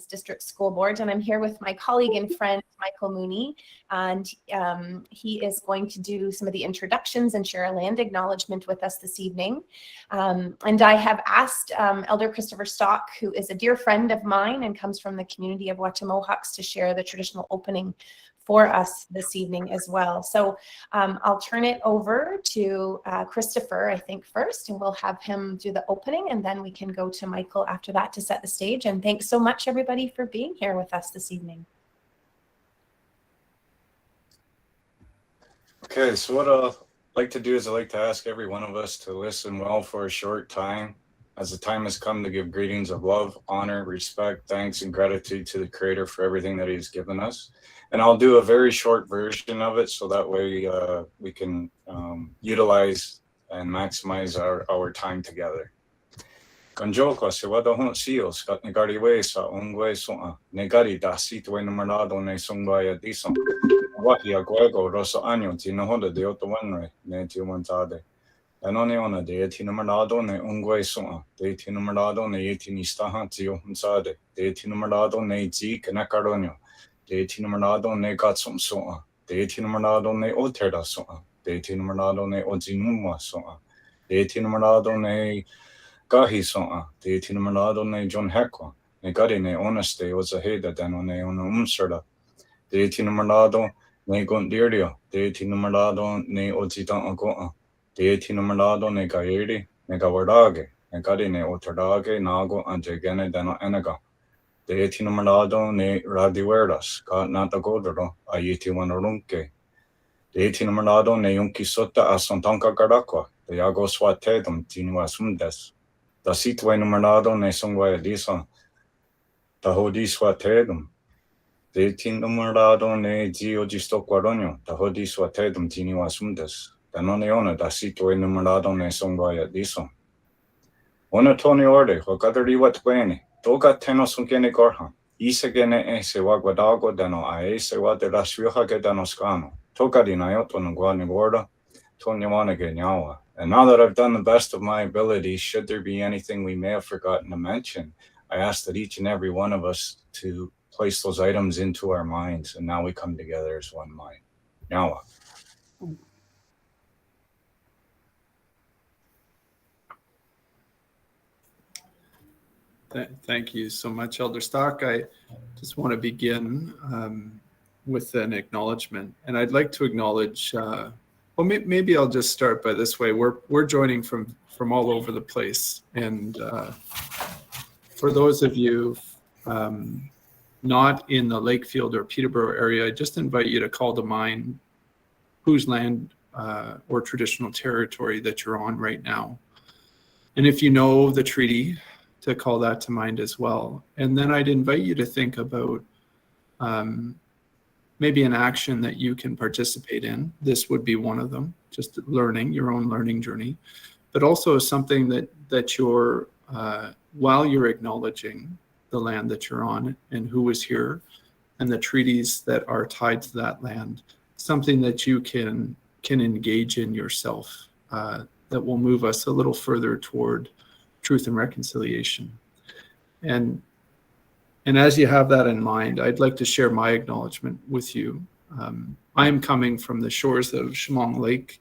District School Board, and I'm here with my colleague and friend Michael Mooney, and he is going to do some of the introductions and share a land acknowledgement with us this evening. And I have asked Elder Christopher Stock, who is a dear friend of mine and comes from the community of Wattamohawks, to share the traditional opening for us this evening as well. So I'll turn it over to Christopher, I think, first, and we'll have him do the opening, and then we can go to Michael after that to set the stage. And thanks so much, everybody, for being here with us this evening. Okay, so what I'd like to do is I'd like to ask every one of us to listen well for a short time, as the time has come to give greetings of love, honor, respect, thanks, and gratitude to the Creator for everything that He's given us. And I'll do a very short version of it, so that way we can utilize and maximize our time together. Kanjoka se wada hon sios kat negari we sa ongwe so negari da sitwe numerado ne songbaya dison. Wahi aguego rosa año tino honda de otowanre ne tiumantade. Anone ona de tinumerado ne ongwe so de tinumerado ne yetinistahan tio hunsade. De tinumerado ne zi kanakaronio. De tinumerado ne gatsum so de tinumerado ne oterda so de tinumerado ne ozinuma so de tinumerado ne gahi so de tinumerado ne John Hekwa ne gari ne onaste ozaheda dano ne ona umserda de tinumerado ne gondirio de tinumerado ne ozidan ago de tinumerado ne gairi ne gawardage ne gari ne oterdage nago anjegene dano enaga. De tinumerado ne radiweras, ka nata godoro, ayiti wanarunke. De tinumerado ne yunki sota asontanka garakwa, de yago swatedum tinua sumdes. Da sitwe numerado ne songwaya dison, da hodi swatedum. De tinumerado ne zio gistokwaronyo, da hodi swatedum tinua sumdes. Da noneona da sitwe numerado ne songwaya dison. Ona toni orde, hokadari watweni. Toga teno sunkene gorha. Isegene se wagwadago dano aese wade la shuhage dano scano. Toga dinayoto nungwani gorda. Tonyawanage nyawa. And now that I've done the best of my ability, should there be anything we may have forgotten to mention, I ask that each and every one of us to place those items into our minds. And now we come together as one mind. Nyawa. Thank you so much, Elder Stock. I just want to begin with an acknowledgement, and I'd like to acknowledge. Well, maybe I'll just start by this way. We're joining from all over the place, and for those of you not in the Lakefield or Peterborough area, I just invite you to call to mind whose land or traditional territory that you're on right now, and if you know the treaty, to call that to mind as well. And then I'd invite you to think about maybe an action that you can participate in. This would be one of them, just learning, your own learning journey, but also something that you're, while you're acknowledging the land that you're on and who is here and the treaties that are tied to that land, something that you can engage in yourself that will move us a little further toward truth and reconciliation. And as you have that in mind, I'd like to share my acknowledgement with you. I'm coming from the shores of Chemong Lake,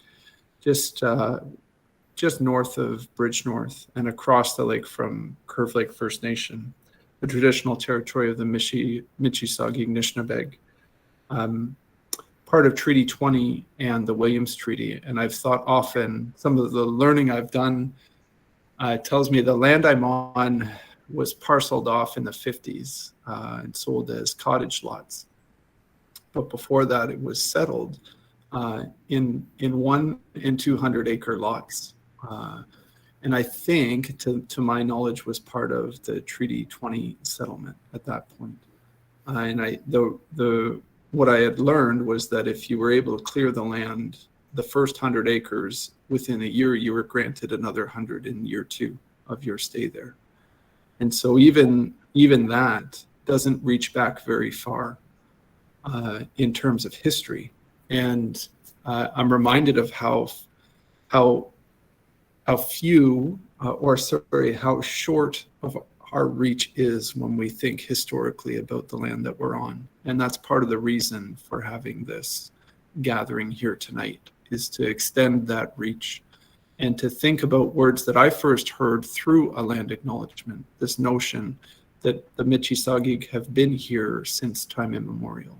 just north of Bridge North and across the lake from Curve Lake First Nation, the traditional territory of the Michisagi Anishinabeg, part of Treaty 20 and the Williams Treaty. And I've thought often, some of the learning I've done tells me the land I'm on was parceled off in the 50s and sold as cottage lots. But before that, it was settled in 1 and 200 acre lots. And I think, to my knowledge, was part of the Treaty 20 settlement at that point. What I had learned was that if you were able to clear the land, the first 100 acres, within a year, you were granted another 100 in year 2 of your stay there. And so even that doesn't reach back very far in terms of history. And I'm reminded of how few, how short of our reach is when we think historically about the land that we're on. And that's part of the reason for having this gathering here tonight, is to extend that reach and to think about words that I first heard through a land acknowledgement, this notion that the Michi-Sagig have been here since time immemorial.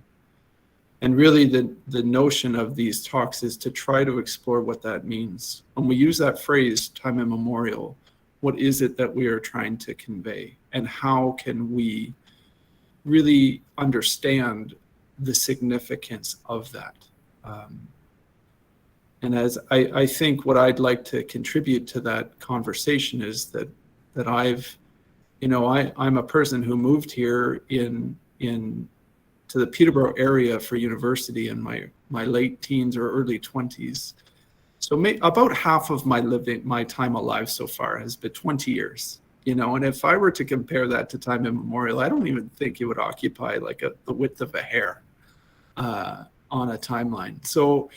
And really the notion of these talks is to try to explore what that means. When we use that phrase, time immemorial, what is it that we are trying to convey? And how can we really understand the significance of that? And as I think what I'd like to contribute to that conversation is that I'm a person who moved here to the Peterborough area for university in my late teens or early 20s. So about half of my time alive so far has been 20 years, and if I were to compare that to time immemorial, I don't even think it would occupy like the width of a hair on a timeline. So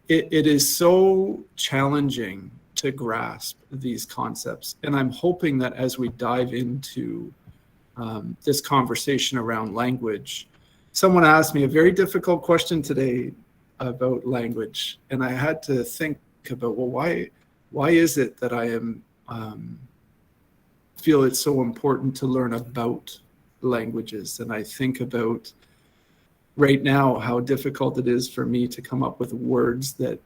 it is so challenging to grasp these concepts. And I'm hoping that as we dive into this conversation around language, someone asked me a very difficult question today about language. And I had to think about, well, why is it that I feel it's so important to learn about languages? And I think about right now how difficult it is for me to come up with words that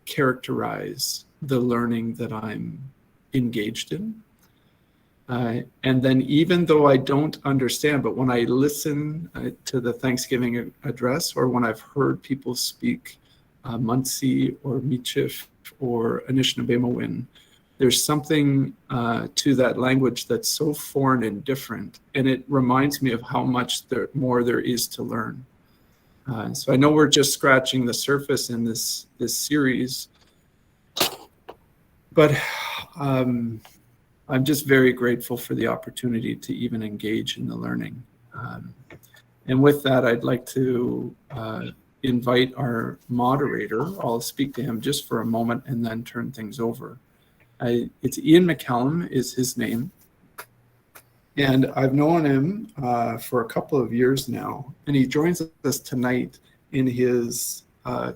characterize the learning that I'm engaged in. And then even though I don't understand, but when I listen to the Thanksgiving address, or when I've heard people speak Munsee or Michif or Anishinaabemowin, there's something to that language that's so foreign and different. And it reminds me of how much more there is to learn. So I know we're just scratching the surface in this series, but I'm just very grateful for the opportunity to even engage in the learning. And with that, I'd like to invite our moderator. I'll speak to him just for a moment and then turn things over. It's Ian McCallum is his name. And I've known him for a couple of years now. And he joins us tonight in his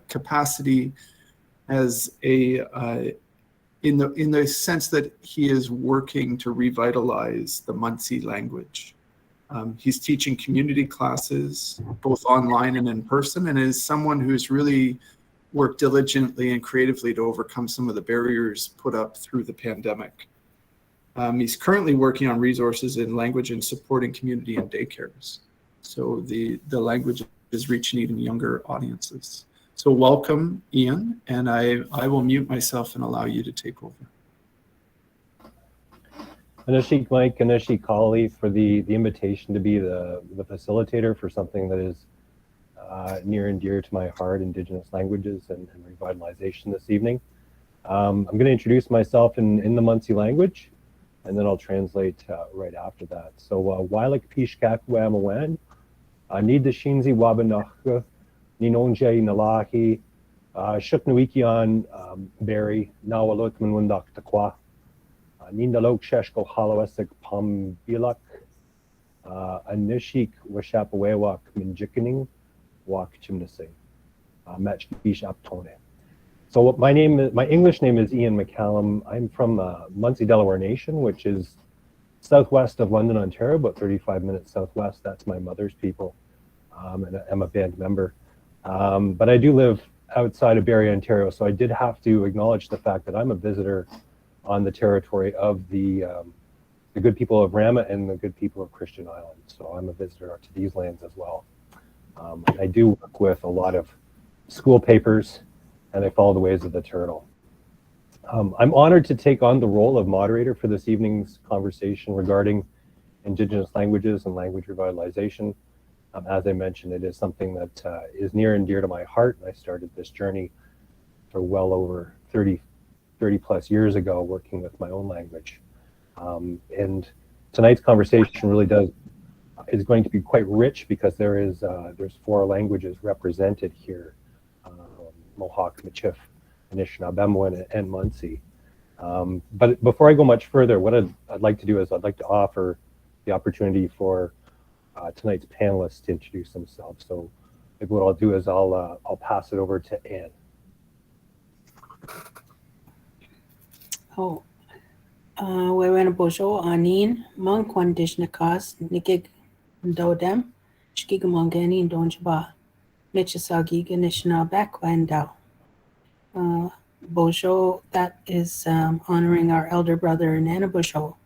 capacity as in the sense that he is working to revitalize the Munsee language. He's teaching community classes, both online and in person, and is someone who's really worked diligently and creatively to overcome some of the barriers put up through the pandemic. He's currently working on resources in language and supporting community and daycares. So the language is reaching even younger audiences. So welcome, Ian, and I will mute myself and allow you to take over. Anishik Mike, Anishik Kali for the invitation to be the facilitator for something that is near and dear to my heart, Indigenous languages and revitalization this evening. I'm going to introduce myself in the Munsee language, and then I'll translate right after that. So, Wailik Pishkak Wamawan, Need the Shinzi Wabanach, Ninonje Nalahi, Shuknuikian Berry, Nawalutman Wundak Takwa, Nindalok Sheshko Halawesik Pam Bilak, Anishik Washapawewak Minjikaning, Wak Chimnasing, Matchkish Aptone. So my English name is Ian McCallum. I'm from Munsee Delaware Nation, which is southwest of London, Ontario, about 35 minutes southwest. That's my mother's people, and I'm a band member. But I do live outside of Barrie, Ontario, so I did have to acknowledge the fact that I'm a visitor on the territory of the good people of Rama and the good people of Christian Island. So I'm a visitor to these lands as well. I do work with a lot of school papers, and I follow the ways of the turtle. I'm honored to take on the role of moderator for this evening's conversation regarding Indigenous languages and language revitalization. As I mentioned, it is something that is near and dear to my heart. I started this journey for well over 30 plus years ago, working with my own language. And tonight's conversation really is going to be quite rich because there's 4 languages represented here. Mohawk, Michif, Anishinaabemowin, and Munsee. But before I go much further, what I'd like to do is I'd like to offer the opportunity for tonight's panelists to introduce themselves. So maybe what I'll do is I'll pass it over to Anne. Oh, we're bojo anin mon kwandishnakas nikig dodem shkigamongani donjba Michisagi Ganishna Bakwandao. Bojo, that is honoring our elder brother Nana Bojo.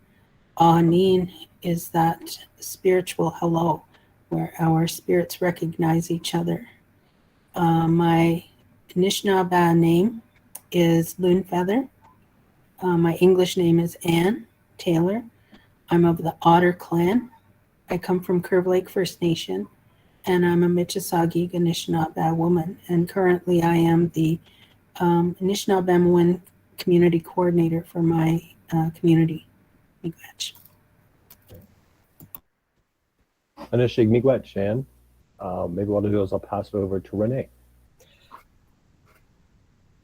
Anin is that spiritual hello, where our spirits recognize each other. My Anishinaabe name is Loon Feather. My English name is Anne Taylor. I'm of the Otter Clan. I come from Curve Lake First Nation, and I'm a Michisagi Anishinaabe woman. And currently I am the Anishinaabe community coordinator for my community. Miigwech. Anishig Miigwech, Anne. Maybe what I'll do is I'll pass it over to Renee.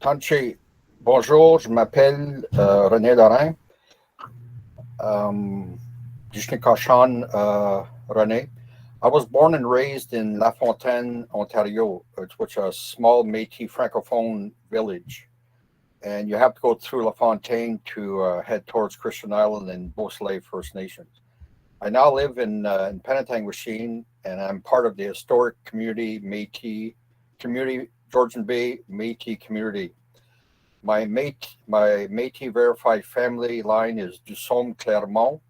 Tanchi, bonjour, je m'appelle René Lorrain. Dishnekashan René. I was born and raised in La Fontaine, Ontario, which is a small Métis francophone village. And you have to go through La Fontaine to head towards Christian Island and Beausoleil First Nations. I now live in Penetang, and I'm part of the historic community Métis community, Georgian Bay Métis community. My Métis verified family line is Dusome Clermont,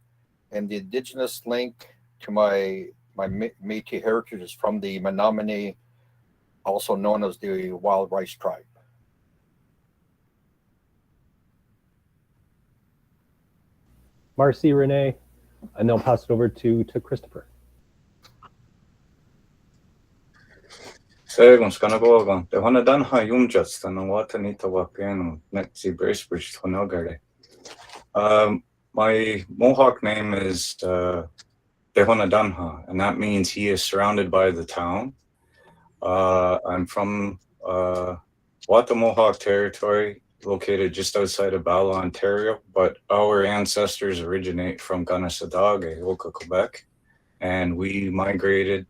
and the Indigenous link to my Métis heritage is from the Menominee, also known as the Wild Rice Tribe. Marcy, Renee, and then I'll pass it over to Christopher. Segons Kanagogan, the Honadan Hayumjats, and Watanita Wapiano, Netsi Bracebridge, Tonogare. My Mohawk name is Dehonadanha, and that means he is surrounded by the town. I'm from Wata Mohawk territory, located just outside of Bala, Ontario, but our ancestors originate from Kanesatake, Oka, Quebec, and we migrated,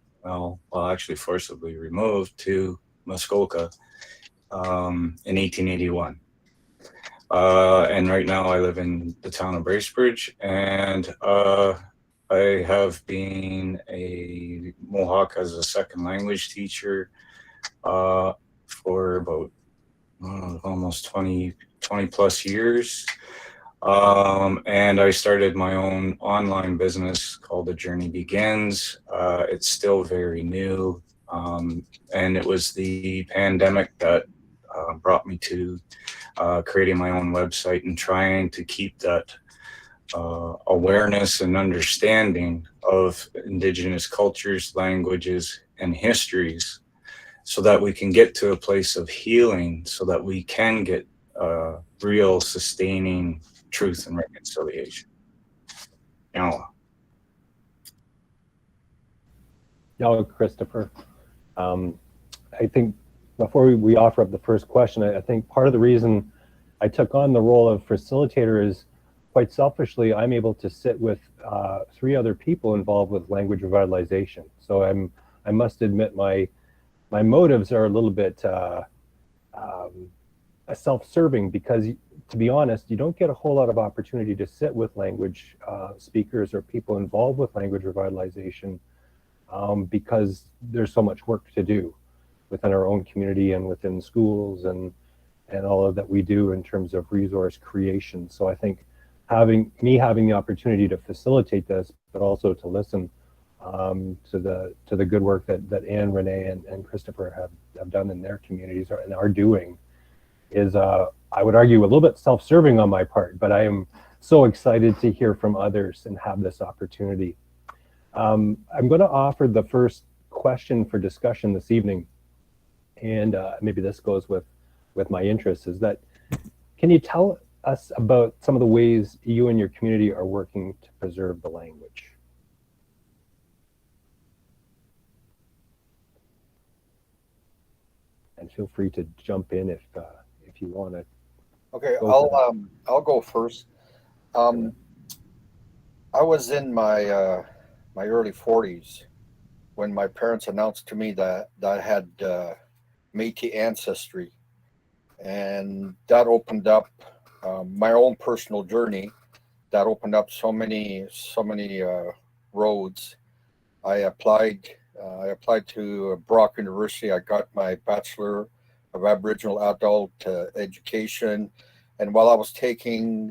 actually forcibly removed to Muskoka in 1881. And right now I live in the town of Bracebridge, and I have been a Mohawk as a second language teacher for about almost 20 plus years. And I started my own online business called The Journey Begins. It's still very new. And it was the pandemic that brought me to creating my own website and trying to keep that awareness and understanding of Indigenous cultures, languages, and histories, so that we can get to a place of healing, so that we can get real sustaining truth and reconciliation. Yeah, Christopher. I think before we offer up the first question, I think part of the reason I took on the role of facilitator is, quite selfishly, I'm able to sit with 3 other people involved with language revitalization. So I must admit my motives are a little bit self-serving, because, to be honest, you don't get a whole lot of opportunity to sit with language speakers or people involved with language revitalization, because there's so much work to do within our own community and within schools and all of that we do in terms of resource creation. So I think having the opportunity to facilitate this, but also to listen to the good work that Anne, Renee, and Christopher have done in their communities and are doing is, I would argue, a little bit self-serving on my part, but I am so excited to hear from others and have this opportunity. I'm going to offer the first question for discussion this evening, and maybe this goes with my interests, is that, can you tell us about some of the ways you and your community are working to preserve the language? And feel free to jump in if you want to. Okay, I'll go first. I was in my early 40s when my parents announced to me that I had Métis ancestry, and that opened up my own personal journey. That opened up so many roads. I applied. I applied to Brock University. I got my Bachelor of Aboriginal Adult Education, and when I was taking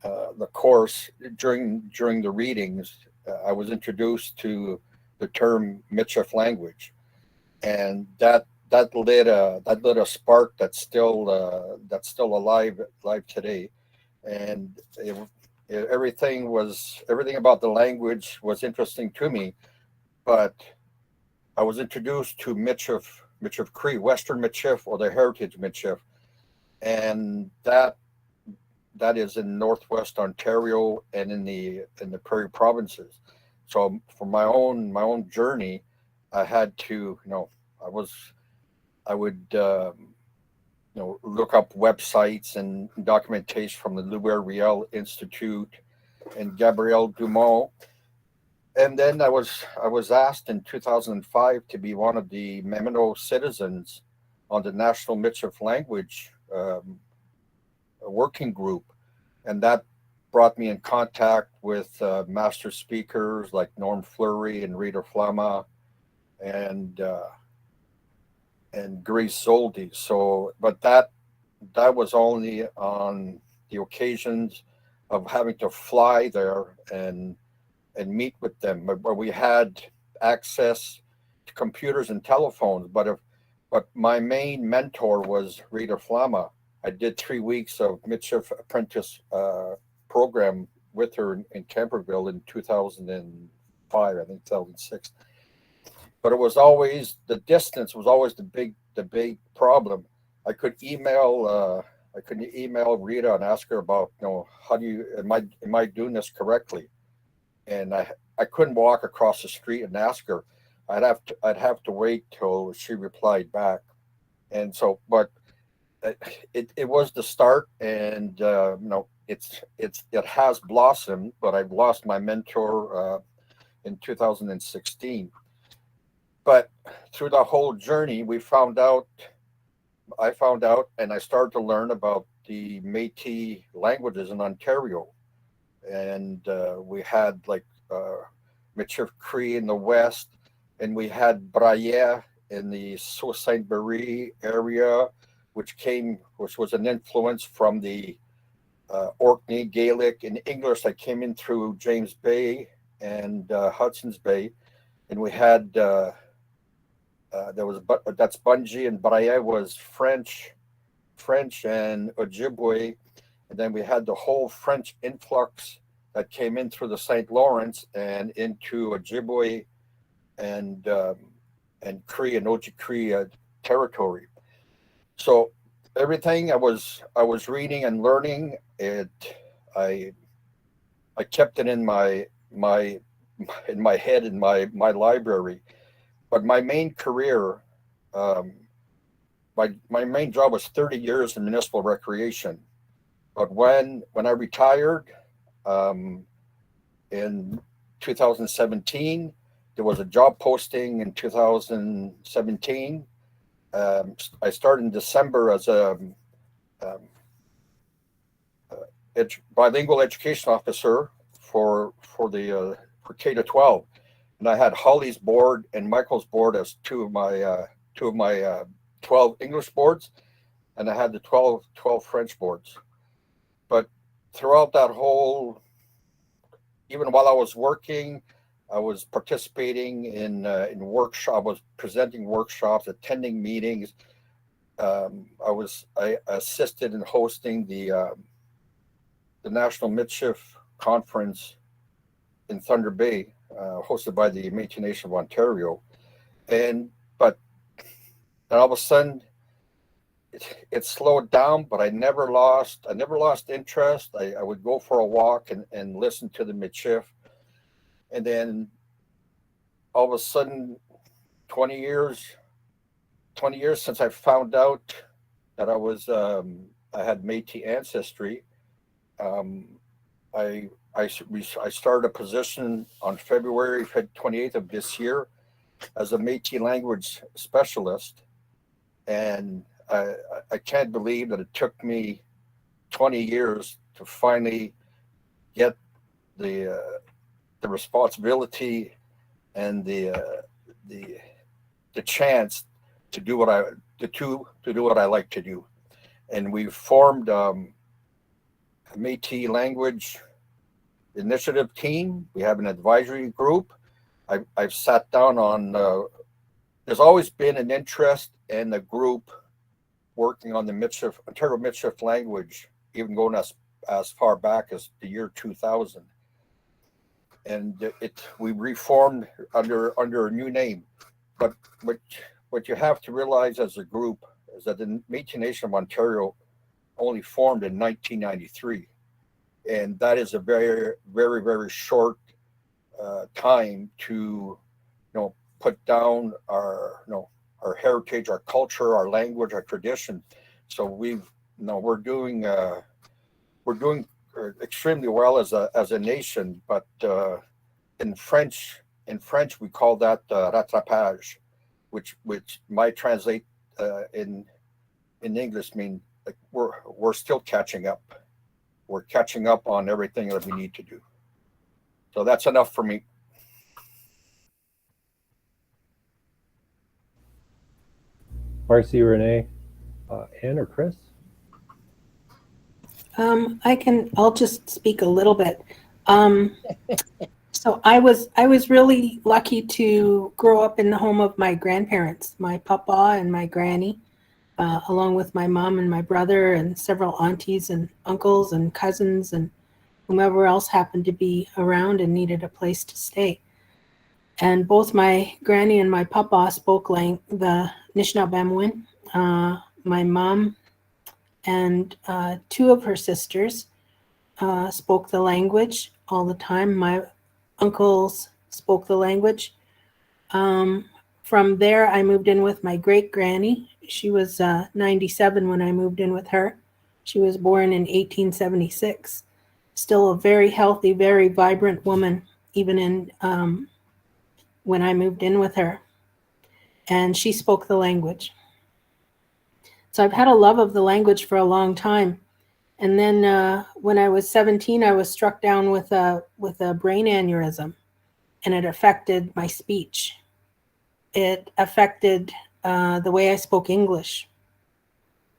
the course during the readings, I was introduced to the term Michif language, and that lit a spark that's still alive today, and everything about the language was interesting to me. But I was introduced to Michif Cree, Western Michif, or the Heritage Michif, and that is in Northwest Ontario and in the Prairie provinces. So for my own journey, I had to, I would look up websites and documentation from the Louis Riel Institute and Gabrielle Dumont. And then I was asked in 2005 to be one of the Memino citizens on the National Michif Language working group, and that brought me in contact with master speakers like Norm Fleury and Rita Flama and Grace Zoldi. So, but that was only on the occasions of having to fly there and meet with them, where we had access to computers and telephones. But my main mentor was Rita Flama. I did 3 weeks of Michif apprentice program with her in Camperville in 2005, I think 2006. But it was always the distance was always the big problem. I could email Rita and ask her about, how do you am I doing this correctly? And I couldn't walk across the street and ask her. I'd have to wait till she replied back. And so, but it was the start, and it has blossomed. But I've lost my mentor in 2016. But through the whole journey, I found out, and I started to learn about the Métis languages in Ontario, and we had like Michif Cree in the west, and we had Braille in the Sault Ste. Marie area, which was an influence from the Orkney Gaelic and English that came in through James Bay and Hudson's Bay, and we had that's Bungie, and Braille was French and Ojibwe, and then we had the whole French influx that came in through the St. Lawrence and into Ojibwe and Cree and Oji-Cree territory. So everything I was reading and learning, I I kept it in my head in my library. But my main career, um, my main job was 30 years in municipal recreation. But when I retired um, in 2017, there was a job posting in 2017. I started in December as a um, bilingual education officer for K to 12, and I had Holly's board and Michael's board as two of my 12 English boards, and I had the 12 French boards. But throughout that whole, even while I was working, I was participating in workshop. I was presenting workshops, attending meetings. I assisted in hosting the National Michif Conference in Thunder Bay, hosted by the Métis Nation of Ontario. But then all of a sudden, it slowed down. But I never lost interest. I would go for a walk and listen to the Michif, and then all of a sudden, 20 years 20 years since I found out that I had Métis ancestry. Um, I started a position on February 28th of this year as a Métis language specialist, and I can't believe that it took me 20 years to finally get the responsibility and the chance to do what I like to do. And we've formed a Métis language initiative team. We have an advisory group. I've sat down on. There's always been an interest in the group working on the Ontario Midshift language, even going as far back as the year 2000. And we reformed under a new name. But what you have to realize as a group is that the Métis Nation of Ontario only formed in 1993, and that is a very, very, very short time to, put down our heritage, our culture, our language, our tradition. So we're doing extremely well as a nation, but in French we call that rattrapage, which might translate in English mean like we're still catching up. We're catching up on everything that we need to do. So that's enough for me. Marcy, Renee, Ann, or Chris? I'll just speak a little bit. So I was really lucky to grow up in the home of my grandparents, my papa and my granny, along with my mom and my brother and several aunties and uncles and cousins and whomever else happened to be around and needed a place to stay. And both my granny and my papa spoke the Anishinaabe. My mom and two of her sisters spoke the language all the time. My uncles spoke the language. From there, I moved in with my great granny. She was 97 when I moved in with her. She was born in 1876. Still a very healthy, very vibrant woman, even in when I moved in with her. And she spoke the language. So I've had a love of the language for a long time. And then when I was 17, I was struck down with a brain aneurysm, and it affected my speech. It affected the way I spoke English.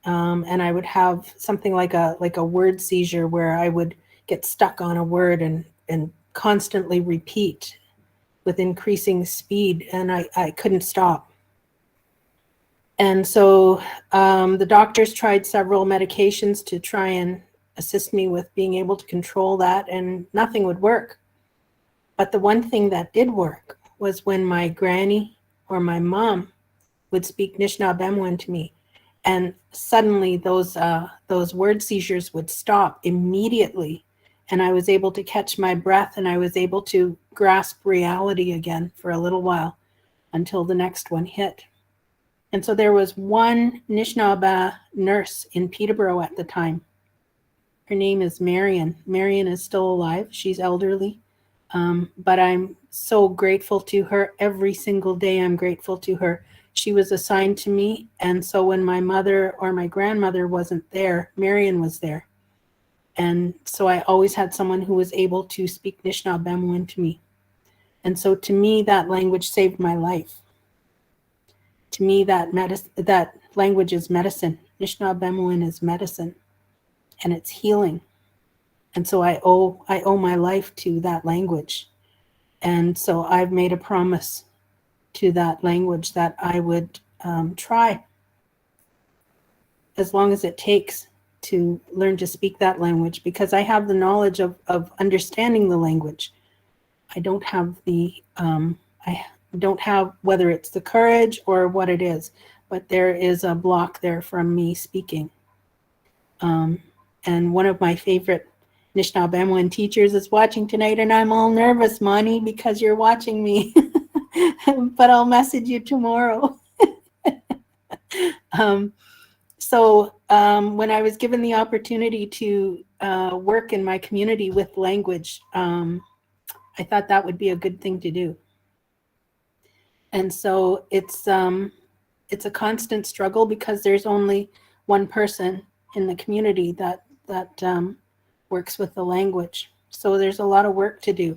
And I would have something like a word seizure where I would get stuck on a word and constantly repeat with increasing speed, and I couldn't stop. And so the doctors tried several medications to try and assist me with being able to control that, and nothing would work. But the one thing that did work was when my granny or my mom would speak Anishinaabe to me, and suddenly those word seizures would stop immediately, and I was able to catch my breath, and I was able to grasp reality again for a little while until the next one hit. And so there was one Anishinaabe nurse in Peterborough at the time. Her name is Marion. Marion is still alive. She's elderly. But I'm so grateful to her. Every single day I'm grateful to her. She was assigned to me. And so when my mother or my grandmother wasn't there, Marion was there. And so I always had someone who was able to speak Anishinaabe to me. And so to me, that language saved my life. To me, that language is medicine. Anishinaabe is medicine, and it's healing. And so I owe my life to that language. And so I've made a promise to that language that I would try as long as it takes to learn to speak that language, because I have the knowledge of understanding the language. I don't have whether it's the courage or what it is, but there is a block there from me speaking. And one of my favorite Anishinaabe teachers is watching tonight, and I'm all nervous, Moni, because you're watching me. But I'll message you tomorrow. So When I was given the opportunity to work in my community with language, I thought that would be a good thing to do. And so it's a constant struggle because there's only one person in the community that works with the language. So there's a lot of work to do,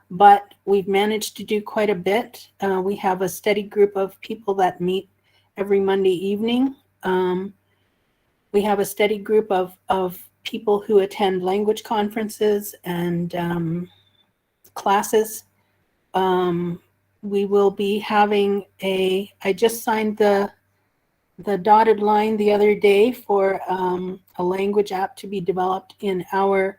but we've managed to do quite a bit. We have a steady group of people that meet every Monday evening. We have a steady group of people who attend language conferences and classes. We will be having I just signed the dotted line the other day for a language app to be developed in our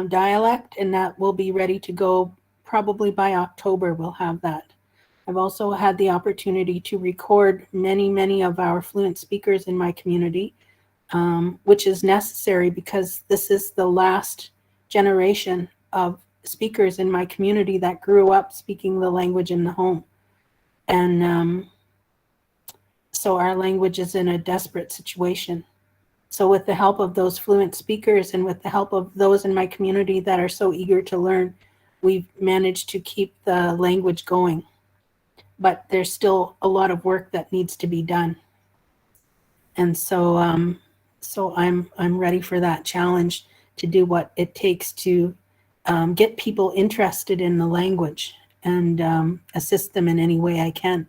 dialect, and that will be ready to go probably by October. We'll have that. I've also had the opportunity to record many of our fluent speakers in my community, which is necessary because this is the last generation of speakers in my community that grew up speaking the language in the home. And so our language is in a desperate situation. So with the help of those fluent speakers and with the help of those in my community that are so eager to learn, we've managed to keep the language going. But there's still a lot of work that needs to be done. And so I'm ready for that challenge to do what it takes to get people interested in the language and assist them in any way I can.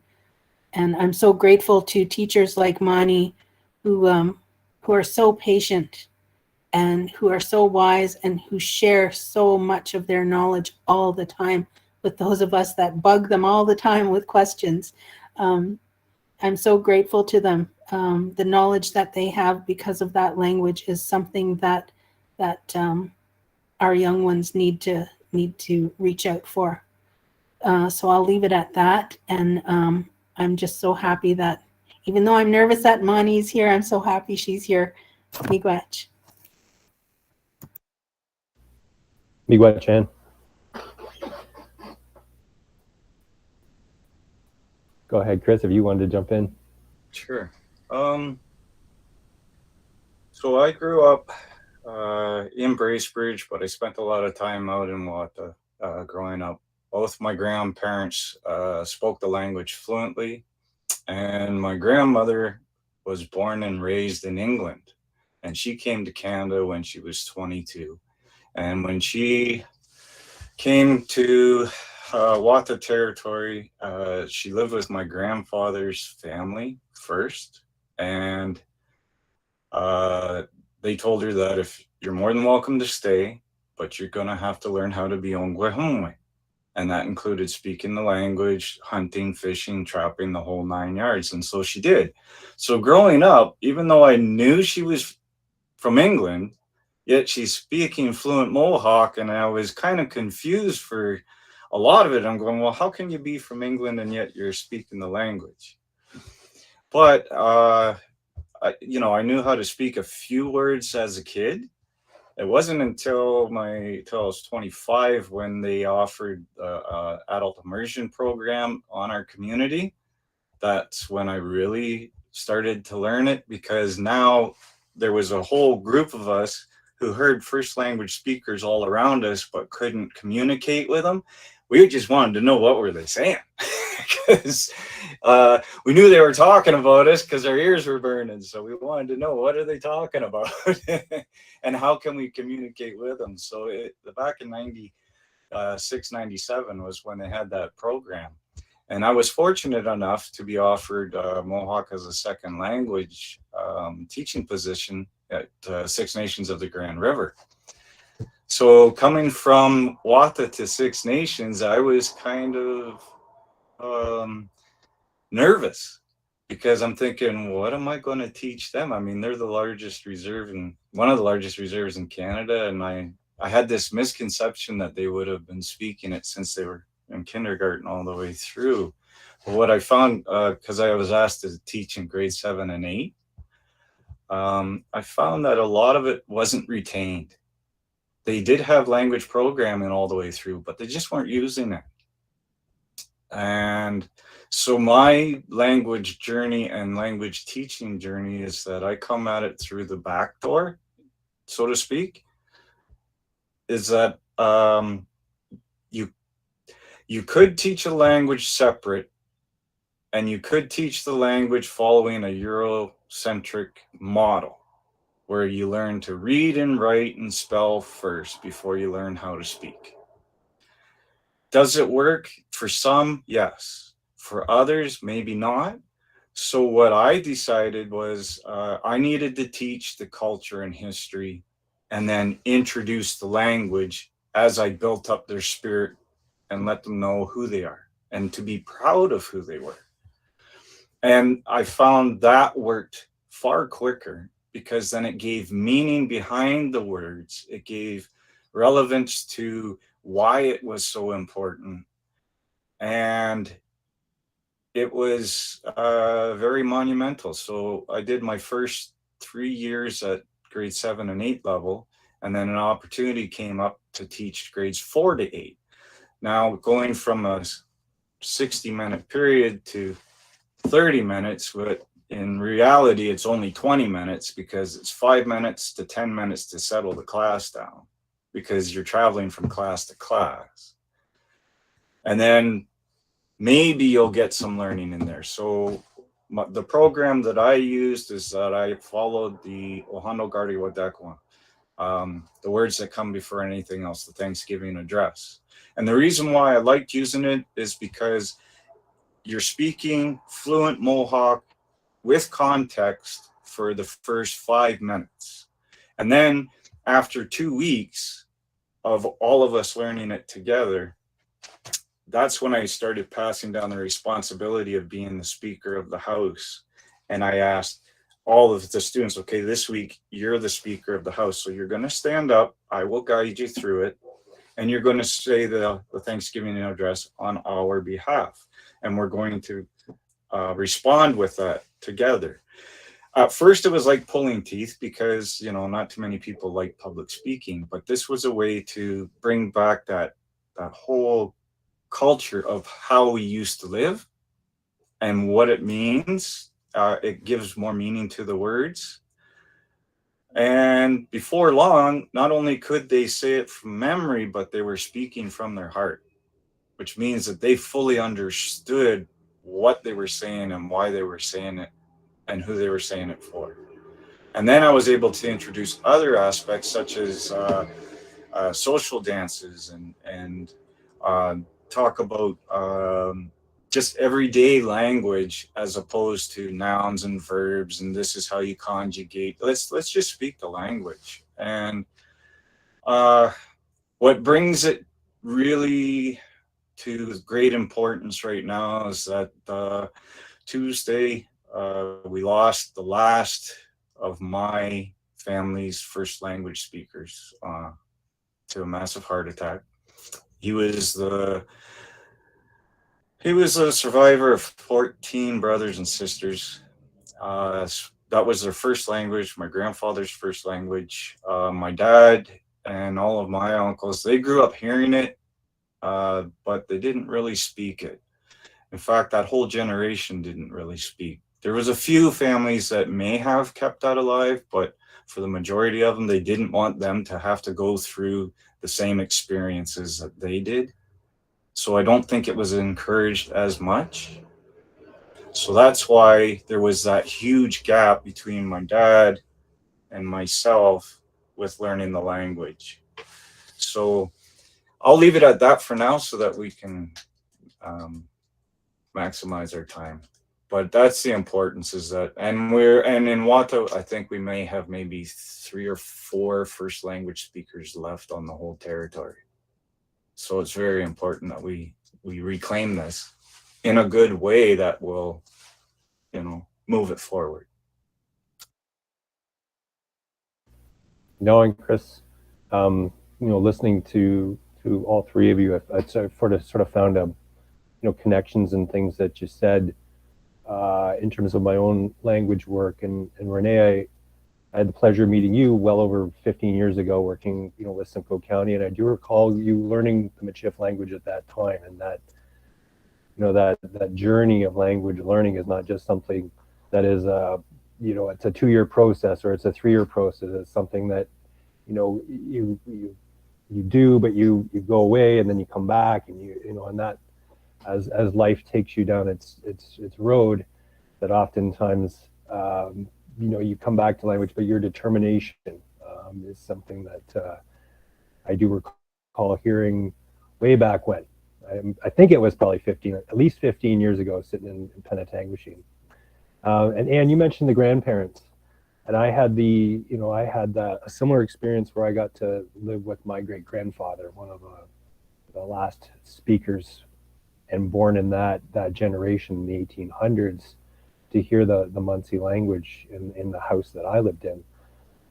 And I'm so grateful to teachers like Mani who are so patient and who are so wise and who share so much of their knowledge all the time with those of us that bug them all the time with questions. I'm so grateful to them. The knowledge that they have because of that language is something that our young ones need to reach out for. So I'll leave it at that. And I'm just so happy that even though I'm nervous that Mani's here, I'm so happy she's here. Miigwech. Miigwech, Chan. Go ahead, Chris, if you wanted to jump in. Sure. So I grew up in Bracebridge, but I spent a lot of time out in Wata growing up. Both my grandparents spoke the language fluently, and my grandmother was born and raised in England, and she came to Canada when she was 22. And when she came to Wata territory, she lived with my grandfather's family first, and they told her that if you're more than welcome to stay, but you're gonna have to learn how to be Ongwehumwe. And that included speaking the language, hunting, fishing, trapping, the whole 9 yards. And so she did. So growing up, even though I knew she was from England, yet she's speaking fluent Mohawk, and I was kind of confused for a lot of it. I'm going, well, how can you be from England and yet you're speaking the language? But I knew how to speak a few words as a kid. It wasn't until I was 25 when they offered an adult immersion program on our community. That's when I really started to learn it, because now there was a whole group of us who heard first language speakers all around us but couldn't communicate with them. We just wanted to know what were they saying, because we knew they were talking about us because our ears were burning. So we wanted to know, what are they talking about and how can we communicate with them? So back in 96, 97 was when they had that program. And I was fortunate enough to be offered Mohawk as a second language teaching position at Six Nations of the Grand River. So coming from Wata to Six Nations, I was kind of nervous, because I'm thinking, what am I going to teach them? I mean, they're the largest reserve, and one of the largest reserves in Canada. And I had this misconception that they would have been speaking it since they were in kindergarten all the way through. But what I found, because I was asked to teach in grade 7 and 8, I found that a lot of it wasn't retained. They did have language programming all the way through, but they just weren't using it. And so my language journey and language teaching journey is that I come at it through the back door, so to speak, is that you you could teach a language separate, and you could teach the language following a Eurocentric model where you learn to read and write and spell first before you learn how to speak. Does it work? For some, yes. For others, maybe not. So what I decided was I needed to teach the culture and history and then introduce the language as I built up their spirit and let them know who they are and to be proud of who they were. And I found that worked far quicker because then it gave meaning behind the words. It gave relevance to why it was so important. And it was very monumental. So I did my first 3 years at grade 7 and 8 level, and then an opportunity came up to teach grades 4 to 8. Now going from a 60-minute period to 30 minutes, but in reality it's only 20 minutes because it's 5 minutes to 10 minutes to settle the class down because you're traveling from class to class. And then maybe you'll get some learning in there. So the program that I used is that I followed the Ohano Gari Wadekwa, the words that come before anything else, the Thanksgiving address. And the reason why I liked using it is because you're speaking fluent Mohawk with context for the first 5 minutes. And then after 2 weeks of all of us learning it together, that's when I started passing down the responsibility of being the speaker of the house. And I asked all of the students, okay, this week you're the speaker of the house. So you're going to stand up. I will guide you through it. And you're going to say the Thanksgiving address on our behalf. And we're going to respond with that together. At first, it was like pulling teeth because, you know, not too many people like public speaking. But this was a way to bring back that whole culture of how we used to live and what it means. It gives more meaning to the words. And before long, not only could they say it from memory, but they were speaking from their heart, which means that they fully understood what they were saying and why they were saying it and who they were saying it for. And then I was able to introduce other aspects such as social dances and talk about just everyday language as opposed to nouns and verbs and this is how you conjugate. Let's just speak the language. And what brings it really to great importance right now is that Tuesday we lost the last of my family's first language speakers to a massive heart attack. He was a survivor of 14 brothers and sisters. That was their first language, my grandfather's first language. My dad and all of my uncles, they grew up hearing it, but they didn't really speak it. In fact, that whole generation didn't really speak. There was a few families that may have kept that alive, but for the majority of them, they didn't want them to have to go through the same experiences that they did. So I don't think it was encouraged as much. So that's why there was that huge gap between my dad and myself with learning the language. So I'll leave it at that for now so that we can maximize our time. But that's the importance is that, and in Wata, I think we may have maybe 3 or 4 first language speakers left on the whole territory. So it's very important that we reclaim this in a good way that will, you know, move it forward. No, and Chris, you know, listening to all three of you, I sort of found a, you know, connections and things that you said in terms of my own language work. And Renee, I had the pleasure of meeting you well over 15 years ago, working, you know, with Simcoe County, and I do recall you learning the Michif language at that time, and that, you that journey of language learning is not just something that is it's a 2-year process or it's a 3-year process. It's something that you do, but you go away and then you come back, and and that as life takes you down its road, that oftentimes you come back to language, but your determination is something that I do recall hearing way back when. I think it was probably at least 15 years ago, sitting in Penetanguishene. And Anne, you mentioned the grandparents, and I had a similar experience where I got to live with my great grandfather, one of the last speakers, and born in that generation in the 1800s, to hear the Munsee language in the house that I lived in,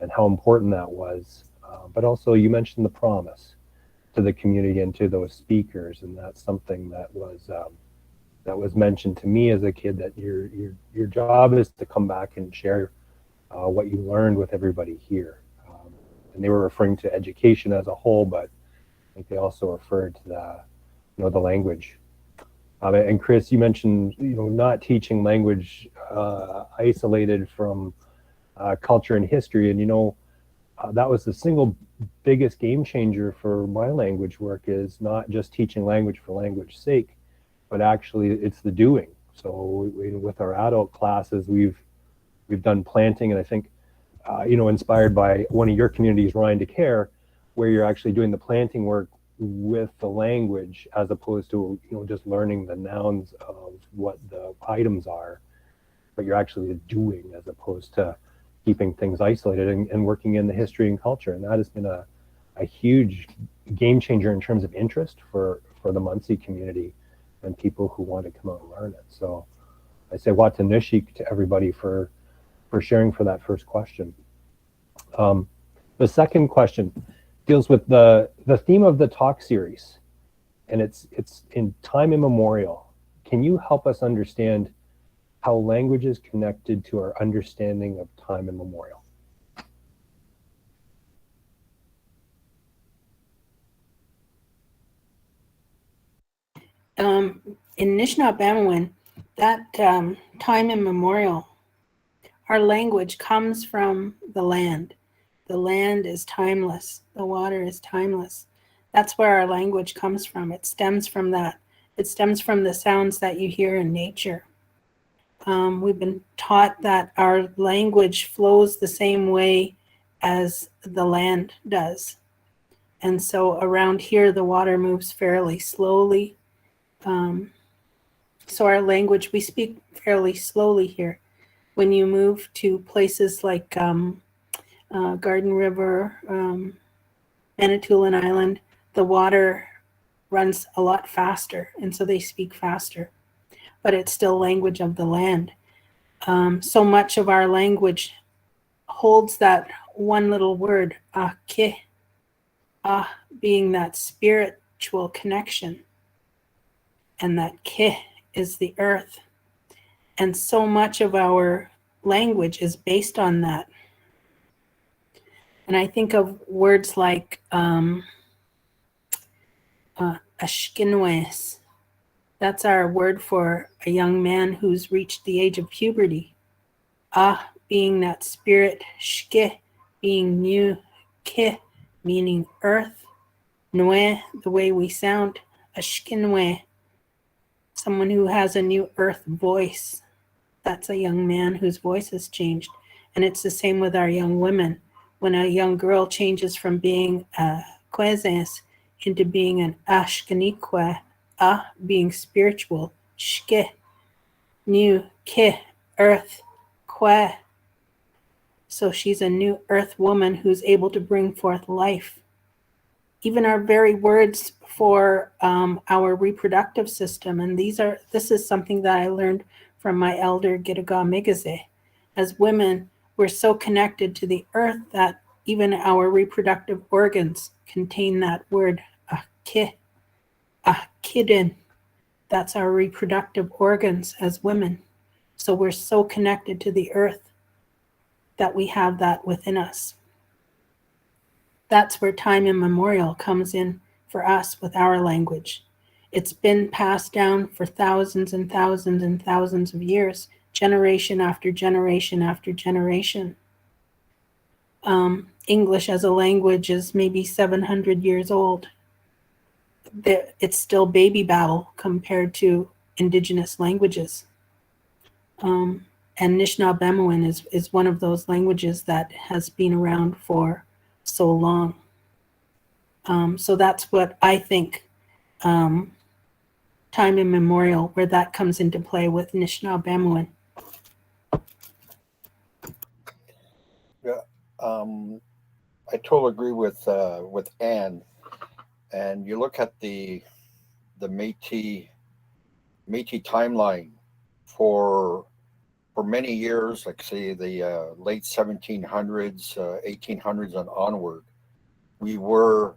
and how important that was. But also, you mentioned the promise to the community and to those speakers, and that's something that was mentioned to me as a kid, that your job is to come back and share what you learned with everybody here. And they were referring to education as a whole, but I think they also referred to the language. And Chris, you mentioned not teaching language isolated from culture and history, and that was the single biggest game changer for my language work, is not just teaching language for language's sake, but actually it's the doing. So with our adult classes, we've done planting, and I think inspired by one of your communities, Ryan to Care, where you're actually doing the planting work with the language, as opposed to just learning the nouns of what the items are, but you're actually doing, as opposed to keeping things isolated and working in the history and culture. And that has been a huge game changer in terms of interest for the Munsee community and people who want to come out and learn it. So I say Watanushik to everybody for sharing for that first question. The second question deals with the theme of the talk series, and it's in time immemorial. Can you help us understand how language is connected to our understanding of time immemorial? In Anishinaabe, that time immemorial, our language comes from the land. The land is timeless. The water is timeless. That's where our language comes from. It stems from that. It stems from the sounds that you hear in nature. We've been taught that our language flows the same way as the land does. And so around here, the water moves fairly slowly. So our language, we speak fairly slowly here. When you move to places like Garden River, Manitoulin Island, the water runs a lot faster, and so they speak faster. But it's still language of the land. So much of our language holds that one little word, ke, being that spiritual connection. And that ke is the earth. And so much of our language is based on that. And I think of words like ashkinwes. That's our word for a young man who's reached the age of puberty. Being that spirit, shke being new, ke meaning earth, nwe the way we sound, ashkinwe, someone who has a new earth voice. That's a young man whose voice has changed. And it's the same with our young women. When a young girl changes from being a kwezes into being an ashkanikwe, being spiritual, shke, new, ke, earth, kwe. So she's a new earth woman who's able to bring forth life. Even our very words for our reproductive system, and this is something that I learned from my elder Gitaga Migaze. As women, we're so connected to the earth that even our reproductive organs contain that word, ke, kidin. That's our reproductive organs as women. So we're so connected to the earth that we have that within us. That's where time immemorial comes in for us with our language. It's been passed down for thousands and thousands and thousands of years, generation after generation after generation. English as a language is maybe 700 years old. It's still baby babble compared to Indigenous languages. And Anishinaabe is one of those languages that has been around for so long. So that's what I think, time immemorial, where that comes into play with Anishinaabe. Yeah, I totally agree with Anne. And you look at the Métis timeline for many years, like say the late 1700s, 1800s, and onward. We were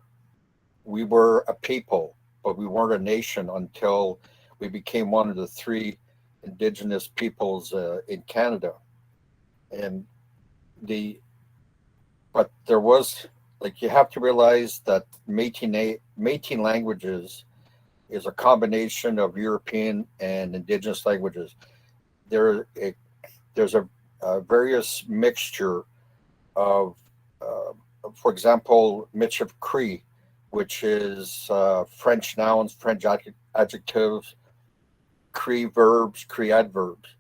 a people, but we weren't a nation until we became one of the three Indigenous peoples in Canada. And but there was, like, you have to realize that Métis languages is a combination of European and Indigenous languages. There's a various mixture of, for example, Michif Cree, which is French nouns, French adjectives, Cree verbs, Cree adverbs.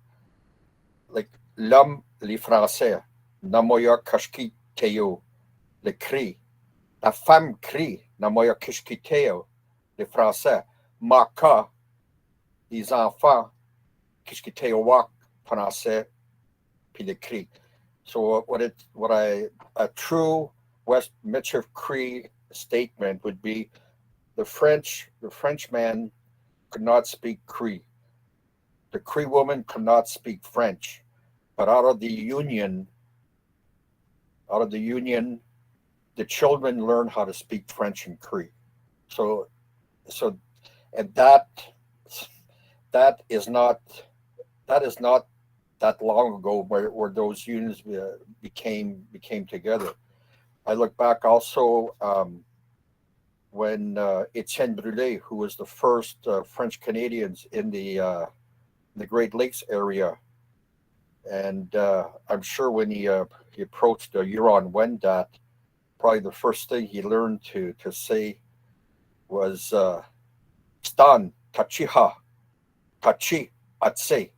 Like l'homme, les Français, namoya kashki teo, le Cree. La femme crie, namoya kishki teo, les Français. Maka, les enfants, kishki teo wak, Français, puis le Cree. So a true West Michif Cree statement would be the Frenchman could not speak Cree. The Cree woman could not speak French. But out of the union, the children learn how to speak French and Cree. So and that is not that long ago where those unions became together. I look back also when Etienne Brûlé, who was the first French Canadians in the Great Lakes area, and I'm sure when he approached the Huron-Wendat, probably the first thing he learned to say was "Stan tachiha, tachi atse,"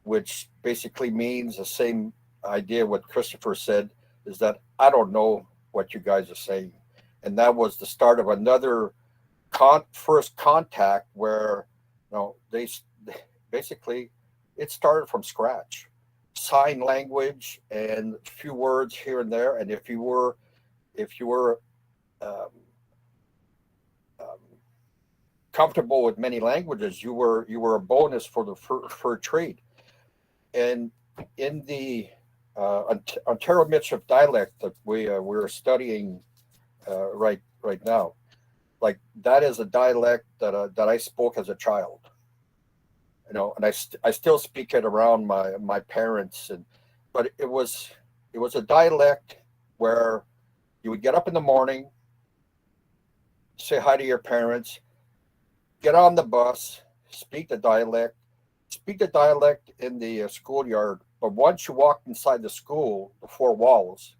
which basically means the same idea what Christopher said, is that I don't know what you guys are saying. And that was the start of another first contact where, they basically, it started from scratch. Sign language and a few words here and there. And if you were um, comfortable with many languages, you were a bonus for the fur trade. And in the Ontario Michif dialect that we're studying right now, like that is a dialect that I spoke as a child, and I still speak it around my parents, but it was a dialect where you would get up in the morning, say hi to your parents, get on the bus, speak the dialect in the schoolyard. But once you walked inside the school, the four walls,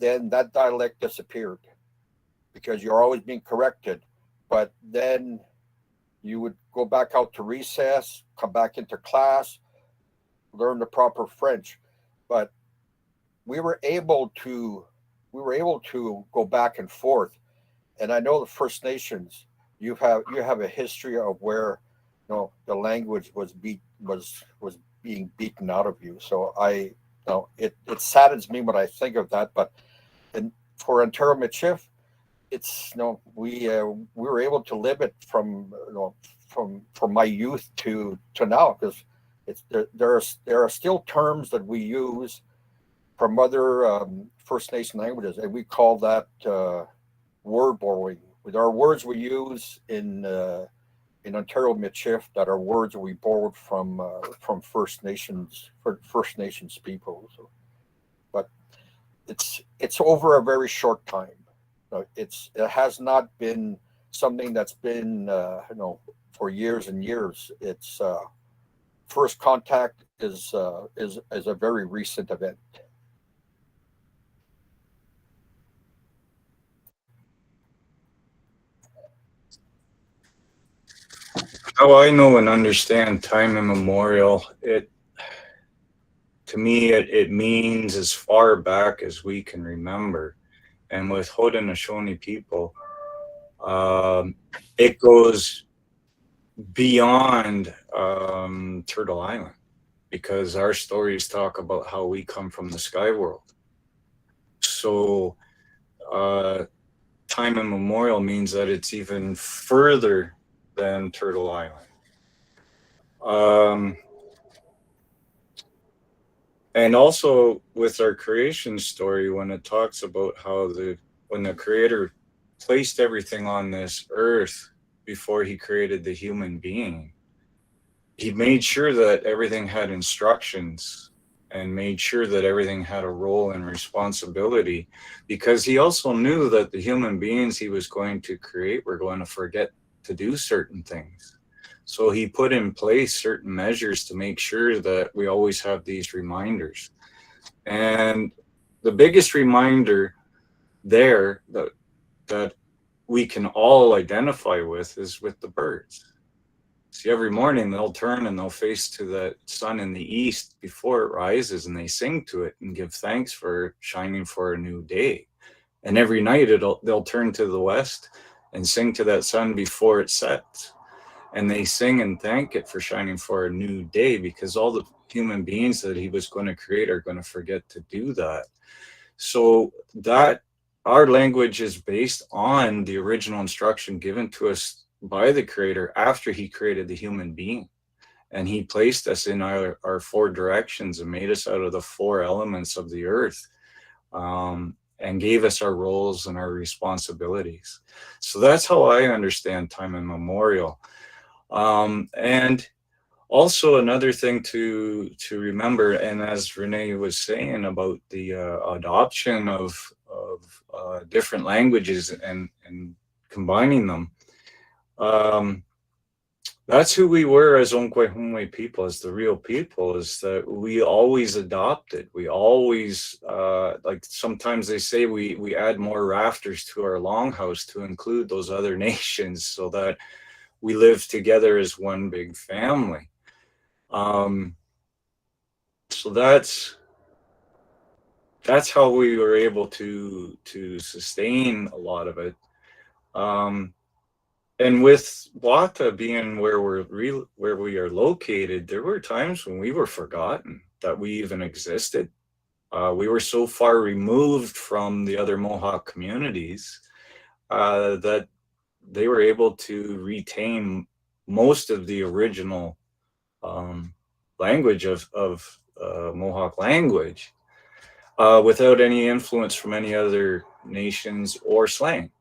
then that dialect disappeared because you're always being corrected. But then you would go back out to recess, come back into class, learn the proper French. But we were able to go back and forth. And I know the First Nations, you have a history of where the language was being beaten out of you. So it saddens me when I think of that. But for Ontario Michif, it's we were able to live it from my youth to now, because there are still terms that we use from other First Nation languages, and we call that word borrowing. With our words we use in Ontario Michif, that are words that we borrowed from First Nations people. So, but it's over a very short time. It has not been something that's been, for years and years. It's first contact is a very recent event. How I know and understand time immemorial, to me, it means as far back as we can remember. And with Haudenosaunee people, it goes beyond Turtle Island, because our stories talk about how we come from the sky world. So time immemorial means that it's even further than Turtle Island. And also with our creation story, when it talks about how when the creator placed everything on this earth before he created the human being, he made sure that everything had instructions and made sure that everything had a role and responsibility, because he also knew that the human beings he was going to create were going to forget to do certain things. So he put in place certain measures to make sure that we always have these reminders. And the biggest reminder there that we can all identify with is with the birds. See, every morning they'll turn and they'll face to the sun in the east before it rises, and they sing to it and give thanks for shining for a new day. And every night they'll turn to the west and sing to that sun before it sets. And they sing and thank it for shining for a new day, because all the human beings that he was going to create are going to forget to do that. So that our language is based on the original instruction given to us by the creator after he created the human being. And he placed us in our four directions and made us out of the four elements of the earth, and gave us our roles and our responsibilities. So that's how I understand time immemorial. And also another thing to remember, and as Renee was saying about the adoption of different languages and combining them, that's who we were as Onkwe people, as the real people, is that we always adopted. We always, like sometimes they say we add more rafters to our longhouse to include those other nations so that we live together as one big family. So that's how we were able to sustain a lot of it. And with Wata being where we are located, there were times when we were forgotten that we even existed. We were so far removed from the other Mohawk communities that they were able to retain most of the original language of Mohawk language without any influence from any other nations or slang.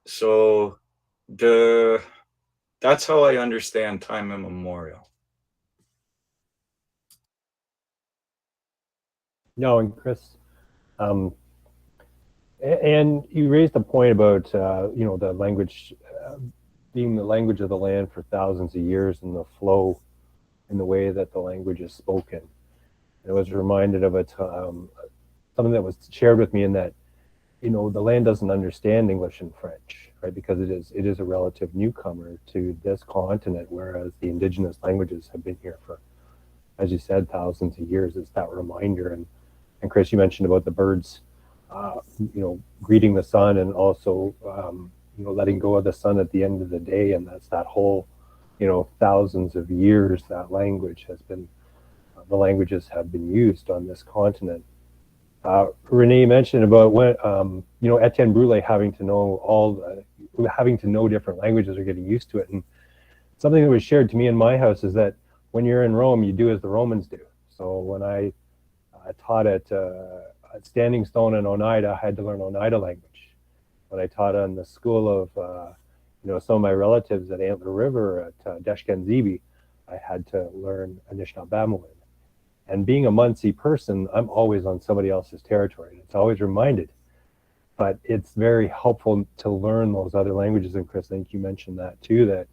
So that's how I understand time immemorial. No, and Chris, and you raised a point about the language being the language of the land for thousands of years, and the flow in the way that the language is spoken. And I was reminded of something that was shared with me, in that the land doesn't understand English and French, right? Because it is a relative newcomer to this continent, whereas the indigenous languages have been here for, as you said, thousands of years. It's that reminder. And Chris, you mentioned about the birds, greeting the sun, and also, letting go of the sun at the end of the day. And that's that whole, thousands of years that language has been, the languages have been used on this continent. Renee mentioned about when, Etienne Brule having to know different languages or getting used to it. And something that was shared to me in my house is that when you're in Rome, you do as the Romans do. So when I taught at Standing Stone in Oneida, I had to learn Oneida language. When I taught in the school of, some of my relatives at Antler River at Deshkenzibi, I had to learn Anishinaabemowin. And being a Munsee person, I'm always on somebody else's territory. It's always reminded but it's very helpful to learn those other languages. And Chris, I think you mentioned that too, that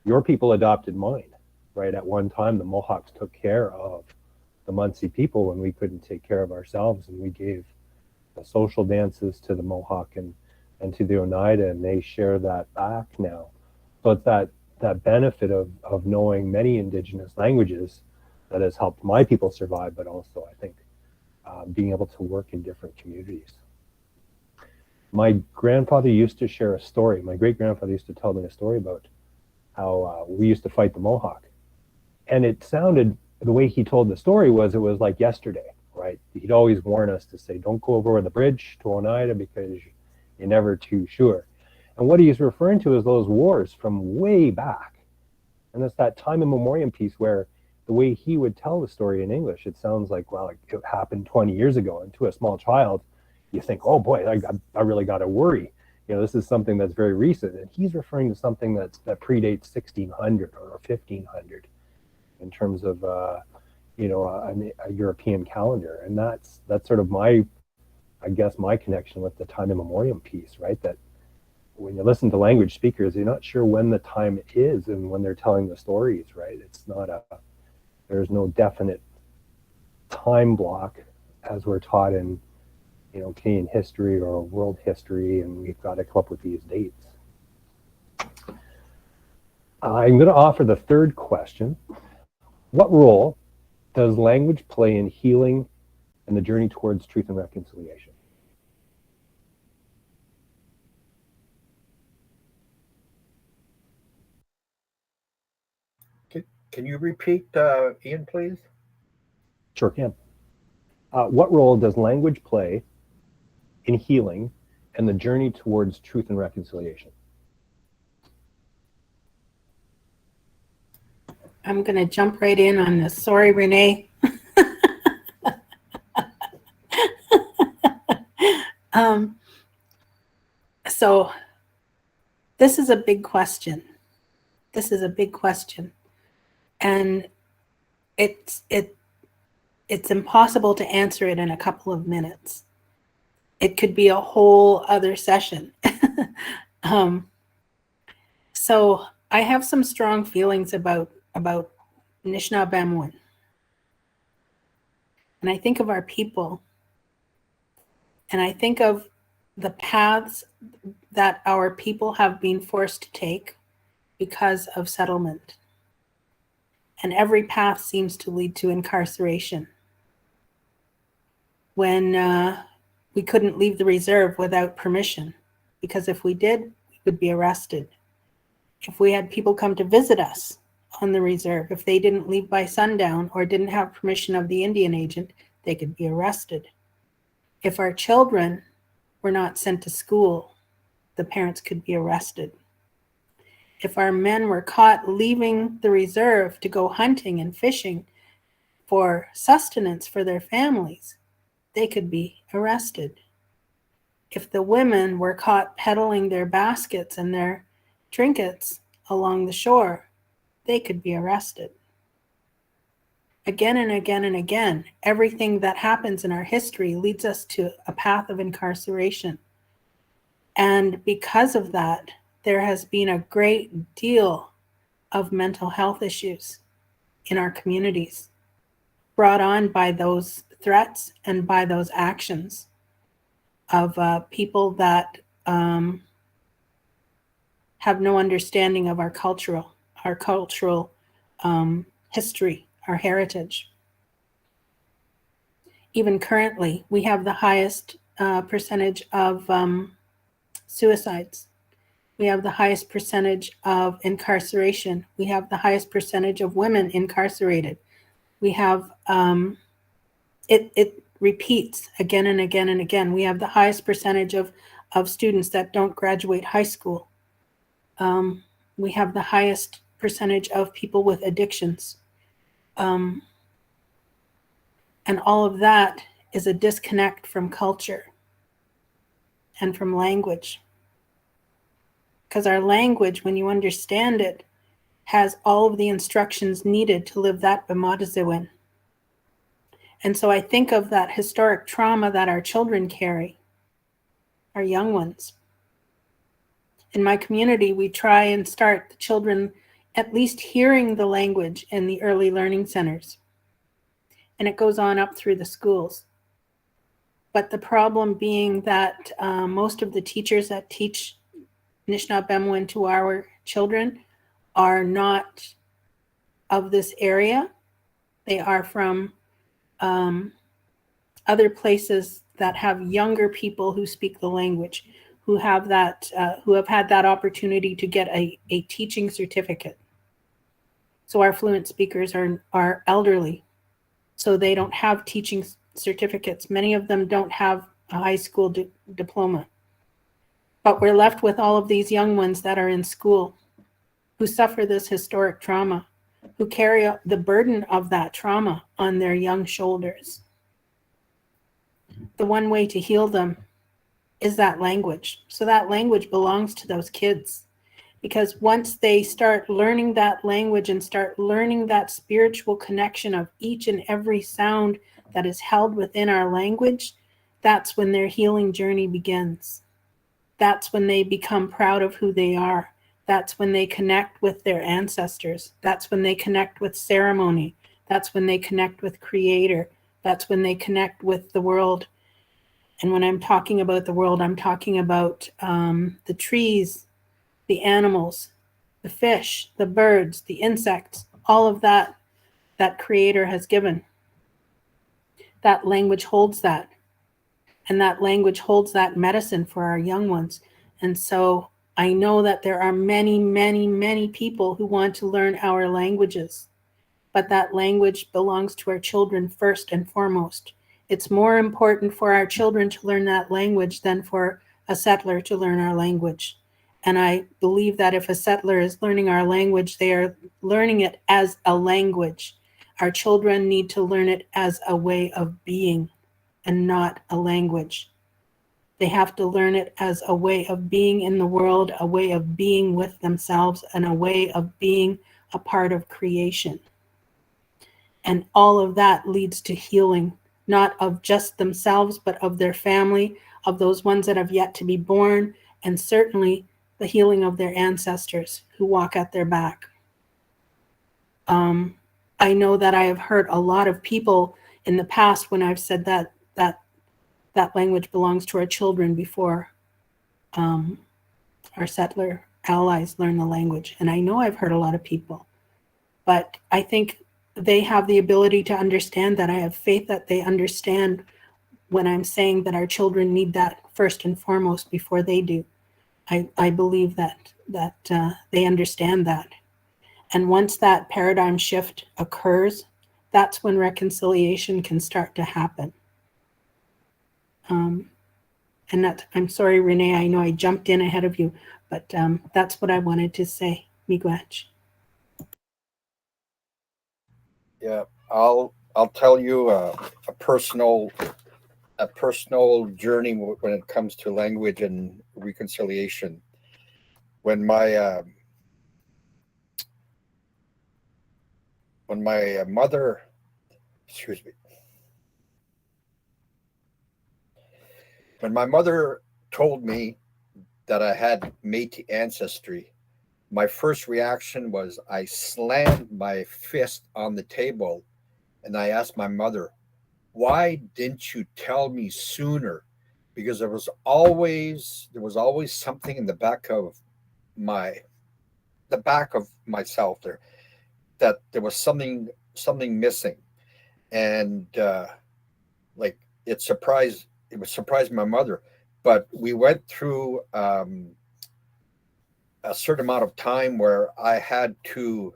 your people adopted mine, right? At one time, the Mohawks took care of the Munsee people when we couldn't take care of ourselves, and we gave the social dances to the Mohawk and to the Oneida, and they share that back now. So it's that benefit of knowing many Indigenous languages that has helped my people survive, but also I think being able to work in different communities. My grandfather used to share a story. My great grandfather used to tell me a story about how we used to fight the Mohawk, and it sounded, the way he told the story was, it was like yesterday, right? He'd always warn us to say, don't go over the bridge to Oneida because you're never too sure. And what he's referring to is those wars from way back. And it's that time immemorial piece where the way he would tell the story in English, it sounds like, well, it happened 20 years ago. And to a small child, you think, oh boy, I really got to worry. You know, this is something that's very recent. And he's referring to something that predates 1600 or 1500 in terms of, a European calendar. And that's sort of my connection with the time immemorial piece, right? That when you listen to language speakers, you're not sure when the time is and when they're telling the stories, right? It's not there's no definite time block as we're taught in, Canadian history or world history, and we've got to come up with these dates. I'm going to offer the third question. What role does language play in healing and the journey towards truth and reconciliation? Can you repeat, Ian, please? Sure can. What role does language play in healing and the journey towards truth and reconciliation? I'm going to jump right in on this. Sorry, Renee. So this is a big question. And it's impossible to answer it in a couple of minutes. It could be a whole other session. So I have some strong feelings about Anishinaabe. And I think of our people, and I think of the paths that our people have been forced to take because of settlement. And every path seems to lead to incarceration. When we couldn't leave the reserve without permission, because if we did, we would be arrested. If we had people come to visit us on the reserve, if they didn't leave by sundown or didn't have permission of the Indian agent, they could be arrested. If our children were not sent to school, the parents could be arrested. If our men were caught leaving the reserve to go hunting and fishing for sustenance for their families, they could be arrested. If the women were caught peddling their baskets and their trinkets along the shore, they could be arrested. Again and again and again, everything that happens in our history leads us to a path of incarceration. And because of that, there has been a great deal of mental health issues in our communities brought on by those threats and by those actions of people that have no understanding of our cultural history, our heritage. Even currently, we have the highest percentage of suicides. We have the highest percentage of incarceration. We have the highest percentage of women incarcerated. We have, it repeats again and again and again. We have the highest percentage of students that don't graduate high school. We have the highest percentage of people with addictions. And all of that is a disconnect from culture and from language. Because our language, when you understand it, has all of the instructions needed to live that b'madaziwin. And so I think of that historic trauma that our children carry. our young ones. In my community, we try and start the children at least hearing the language in the early learning centers. And it goes on up through the schools. But the problem being that most of the teachers that teach Anishinaabe to our children are not of this area. They are from other places that have younger people who speak the language, who have had that opportunity to get a teaching certificate. So our fluent speakers are elderly, so they don't have teaching certificates. Many of them don't have a high school diploma. But we're left with all of these young ones that are in school who suffer this historic trauma, who carry the burden of that trauma on their young shoulders. The one way to heal them is that language. So that language belongs to those kids. Because once they start learning that language and start learning that spiritual connection of each and every sound that is held within our language, that's when their healing journey begins. That's when they become proud of who they are. That's when they connect with their ancestors. That's when they connect with ceremony. That's when they connect with Creator. That's when they connect with the world. And when I'm talking about the world, I'm talking about the trees, the animals, the fish, the birds, the insects, all of that Creator has given. That language holds that. And that language holds that medicine for our young ones. And so I know that there are many, many, many people who want to learn our languages, but that language belongs to our children first and foremost. It's more important for our children to learn that language than for a settler to learn our language. And I believe that if a settler is learning our language, they are learning it as a language. Our children need to learn it as a way of being and not a language. They have to learn it as a way of being in the world, a way of being with themselves, and a way of being a part of creation. And all of that leads to healing, not of just themselves, but of their family, of those ones that have yet to be born, and certainly the healing of their ancestors who walk at their back. I know that I have heard a lot of people in the past when I've said that language belongs to our children before our settler allies learn the language. And I know I've heard a lot of people, but I think they have the ability to understand that. I have faith that they understand when I'm saying that our children need that first and foremost before they do. I believe that they understand that. And once that paradigm shift occurs, that's when reconciliation can start to happen. And that, I'm sorry, Renee, I know I jumped in ahead of you, but that's what I wanted to say. Miigwech. Yeah, I'll tell you a personal journey when it comes to language and reconciliation. When my mother, excuse me, when my mother told me that I had Métis ancestry, my first reaction was I slammed my fist on the table and I asked my mother, why didn't you tell me sooner? Because there was always something in the back of myself there, that there was something missing. And like it surprised my mother. But we went through a certain amount of time where I had to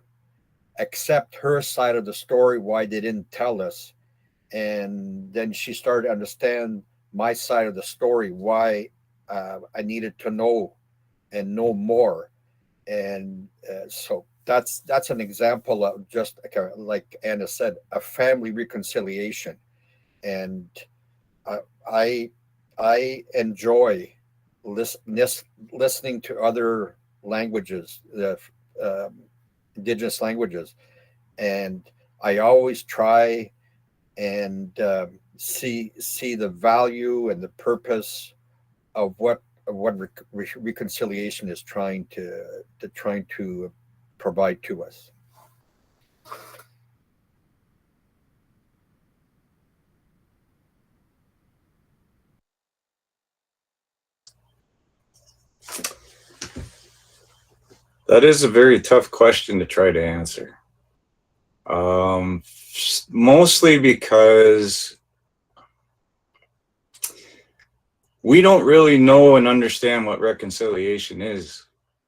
accept her side of the story, why they didn't tell us. And then she started to understand my side of the story, why I needed to know and know more. And so that's an example of just like Anna said, a family reconciliation. And I enjoy listening to other languages, Indigenous languages, and I always try and see the value and the purpose of what reconciliation is trying to provide to us. That is a very tough question to try to answer. Mostly because we don't really know and understand what reconciliation is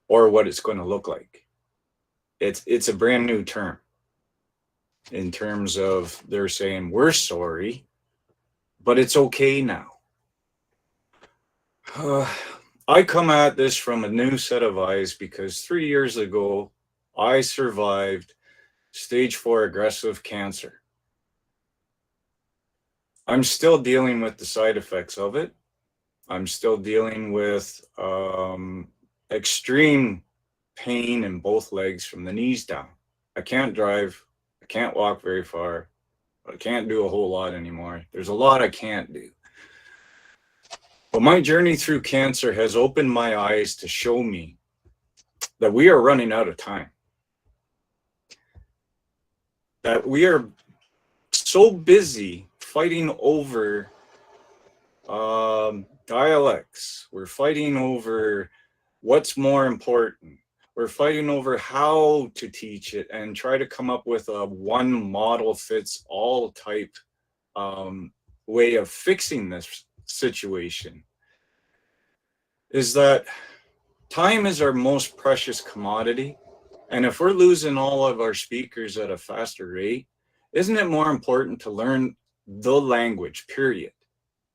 or what it's going to look like. It's a brand new term in terms of they're saying we're sorry, but it's okay now. I come at this from a new set of eyes because 3 years ago, I survived stage 4 aggressive cancer. I'm still dealing with the side effects of it. I'm still dealing with extreme pain in both legs from the knees down. I can't drive. I can't walk very far. I can't do a whole lot anymore. There's a lot I can't do. But my journey through cancer has opened my eyes to show me that we are running out of time. That we are so busy fighting over dialects. We're fighting over what's more important. We're fighting over how to teach it and try to come up with a one model fits all type way of fixing this situation. Is that time is our most precious commodity. And if we're losing all of our speakers at a faster rate, isn't it more important to learn the language, period,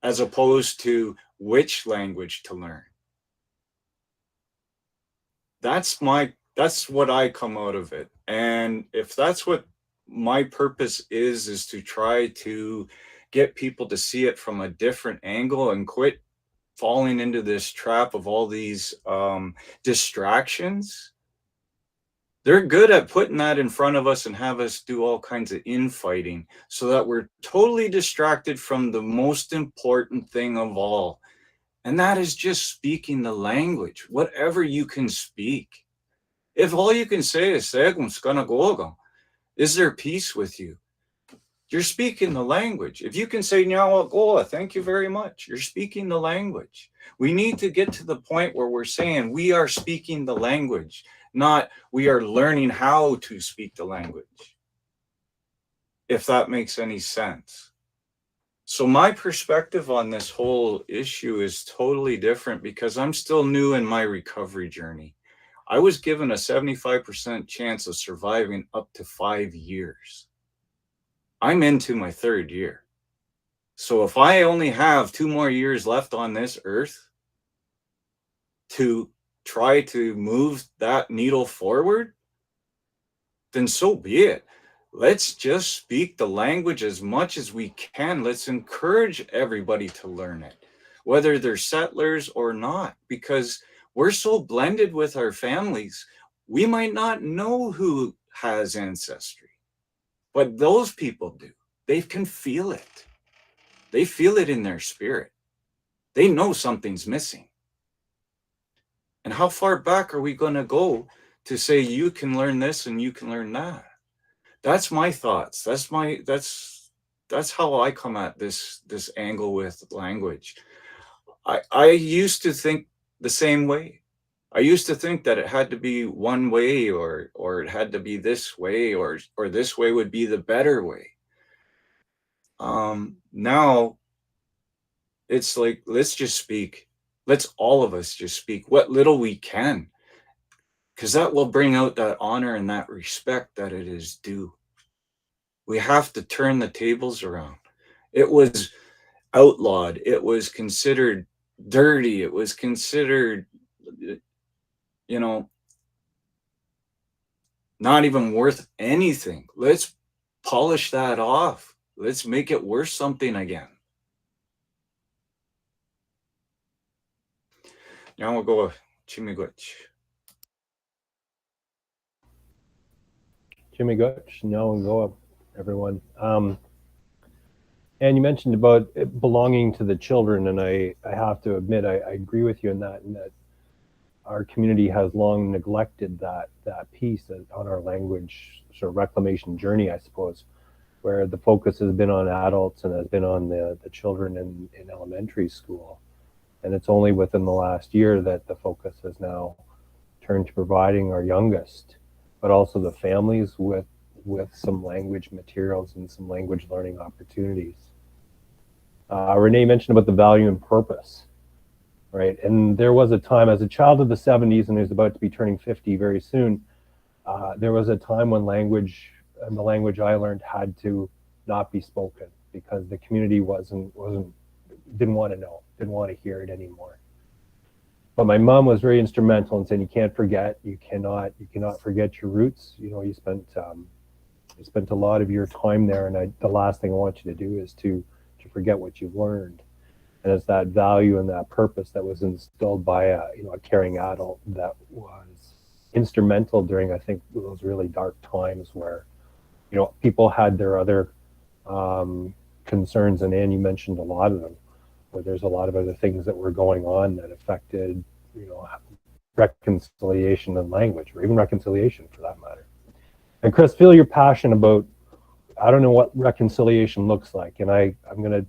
as opposed to which language to learn? That's what I come out of it. And if that's what my purpose is to try to get people to see it from a different angle and quit falling into this trap of all these distractions. They're good at putting that in front of us and have us do all kinds of infighting so that we're totally distracted from the most important thing of all. And that is just speaking the language, whatever you can speak. If all you can say is, is there peace with you? You're speaking the language. If you can say, Nyawagoa, thank you very much. You're speaking the language. We need to get to the point where we're saying we are speaking the language, not we are learning how to speak the language, if that makes any sense. So my perspective on this whole issue is totally different because I'm still new in my recovery journey. I was given a 75% chance of surviving up to 5 years. I'm into my 3rd year. So if I only have 2 more years left on this earth to try to move that needle forward, then so be it. Let's just speak the language as much as we can. Let's encourage everybody to learn it, whether they're settlers or not, because we're so blended with our families, we might not know who has ancestry, but those people do. They can feel it. They feel it in their spirit. They know something's missing. And how far back are we going to go to say you can learn this and you can learn that? That's my thoughts. That's how I come at this angle with language. I used to think the same way. I used to think that it had to be one way or it had to be this way or this way would be the better way. Now it's like, let's just speak. Let's all of us just speak what little we can, because that will bring out that honor and that respect that it is due. We have to turn the tables around. It was outlawed. It was considered dirty. It was considered, not even worth anything. Let's polish that off. Let's make it worth something again. Now we'll go with Chimigwich. Jimmy Gutch, now and go up, everyone. And you mentioned about it belonging to the children, and I have to admit I agree with you in that our community has long neglected that piece on our language sort of reclamation journey, I suppose, where the focus has been on adults and has been on the children in elementary school. And it's only within the last year that the focus has now turned to providing our youngest, but also the families with some language materials and some language learning opportunities. Renee mentioned about the value and purpose, right? And there was a time as a child of the 70s, and who's about to be turning 50 very soon, there was a time when language and the language I learned had to not be spoken because the community didn't want to know, didn't want to hear it anymore. But my mom was very instrumental in saying you can't forget, you cannot forget your roots. You know, you spent a lot of your time there, and the last thing I want you to do is to forget what you've learned. And it's that value and that purpose that was instilled by a caring adult that was instrumental during, I think, those really dark times where people had their other concerns, and Anne, you mentioned a lot of them, where there's a lot of other things that were going on that affected reconciliation and language, or even reconciliation for that matter. And Chris, feel your passion about, I don't know what reconciliation looks like, and I'm going to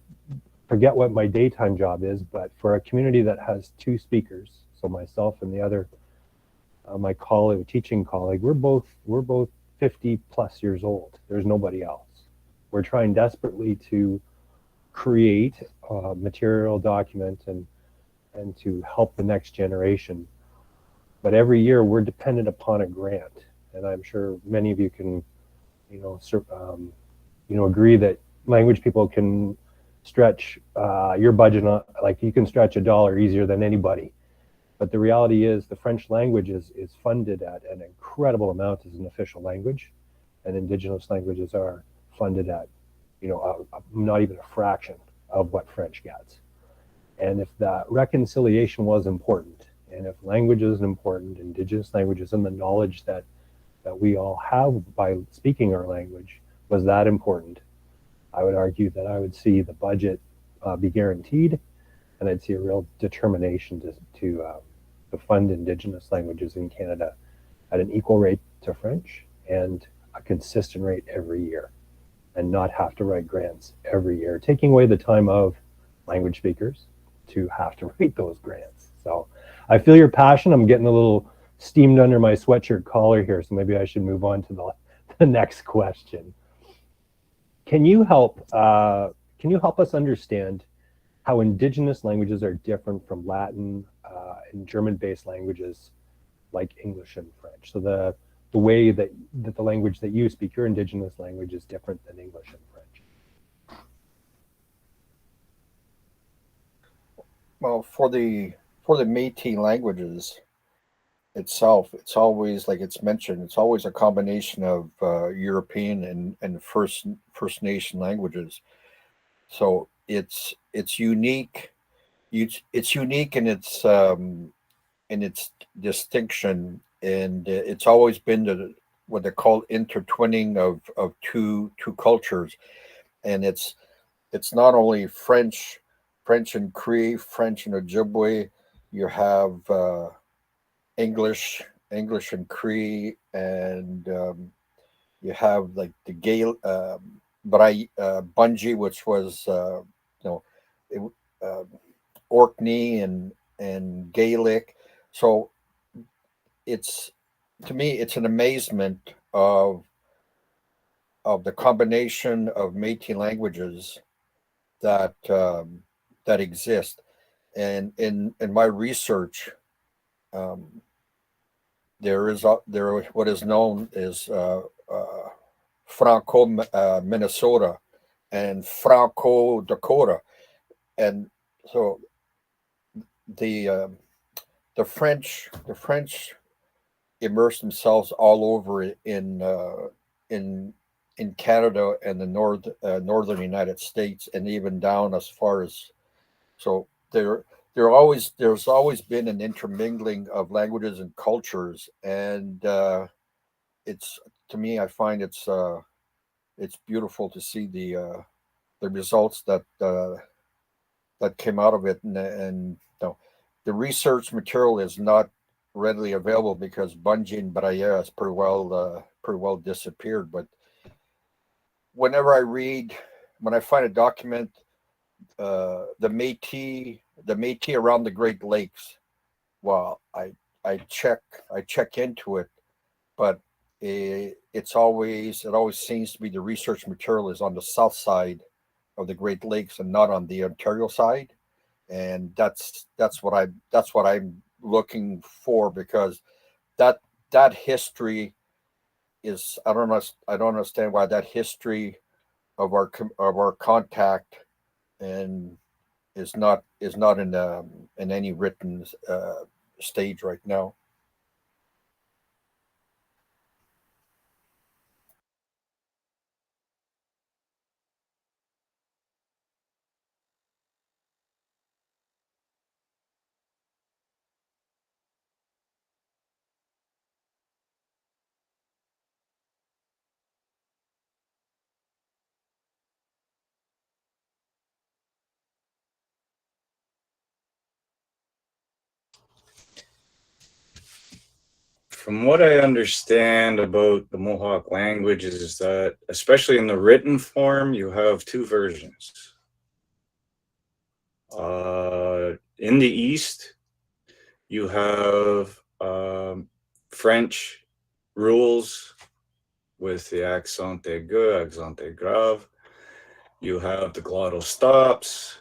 forget what my daytime job is, but for a community that has two speakers, so myself and the other, my teaching colleague, we're both 50 plus years old. There's nobody else. We're trying desperately to create material, document, and to help the next generation. But every year we're dependent upon a grant, and I'm sure many of you can, agree that language people can stretch your budget like you can stretch $1 easier than anybody. But the reality is the French language is funded at an incredible amount as an official language, and Indigenous languages are funded at, not even a fraction of what French gets. And if that reconciliation was important, and if language is important, Indigenous languages and the knowledge that we all have by speaking our language was that important, I would argue that I would see the budget be guaranteed, and I'd see a real determination to fund Indigenous languages in Canada at an equal rate to French and a consistent rate every year, and not have to write grants every year, taking away the time of language speakers to have to write those grants. So I feel your passion. I'm getting a little steamed under my sweatshirt collar here, so maybe I should move on to the next question. Can you help us understand how Indigenous languages are different from Latin and German-based languages like English and French? So the way that the language that you speak, your Indigenous language, is different than English and French. Well, for the Métis languages itself, it's always, like it's mentioned, it's always a combination of European and First Nation languages. So it's unique. It's unique in its distinction, and it's always been what they call intertwining of two cultures, and it's not only French and Cree, French and Ojibwe. You have English and Cree, and you have like the Gael, Bunji, which was it, uh, Orkney and Gaelic. So it's, to me, it's an amazement of the combination of Métis languages that that exist. And in my research, there what is known as Franco Minnesota and Franco Dakota, and so the French immerse themselves all over in Canada and the northern United States, and even down as far as, so there's always been an intermingling of languages and cultures, and it's, to me, I find it's beautiful to see results that that came out of it, and the research material is not readily available because Bungie and Braya has pretty well disappeared. But whenever when I find a document, the Métis around the Great Lakes, well, I check into it, but it always seems to be the research material is on the south side of the Great Lakes and not on the Ontario side, and that's what I'm looking for, because that history is, I don't understand why that history of our contact and is not in any written stage right now. From what I understand about the Mohawk language is that, especially in the written form, you have two versions. In the East, you have French rules with the accent aigu, accent grave. You have the glottal stops.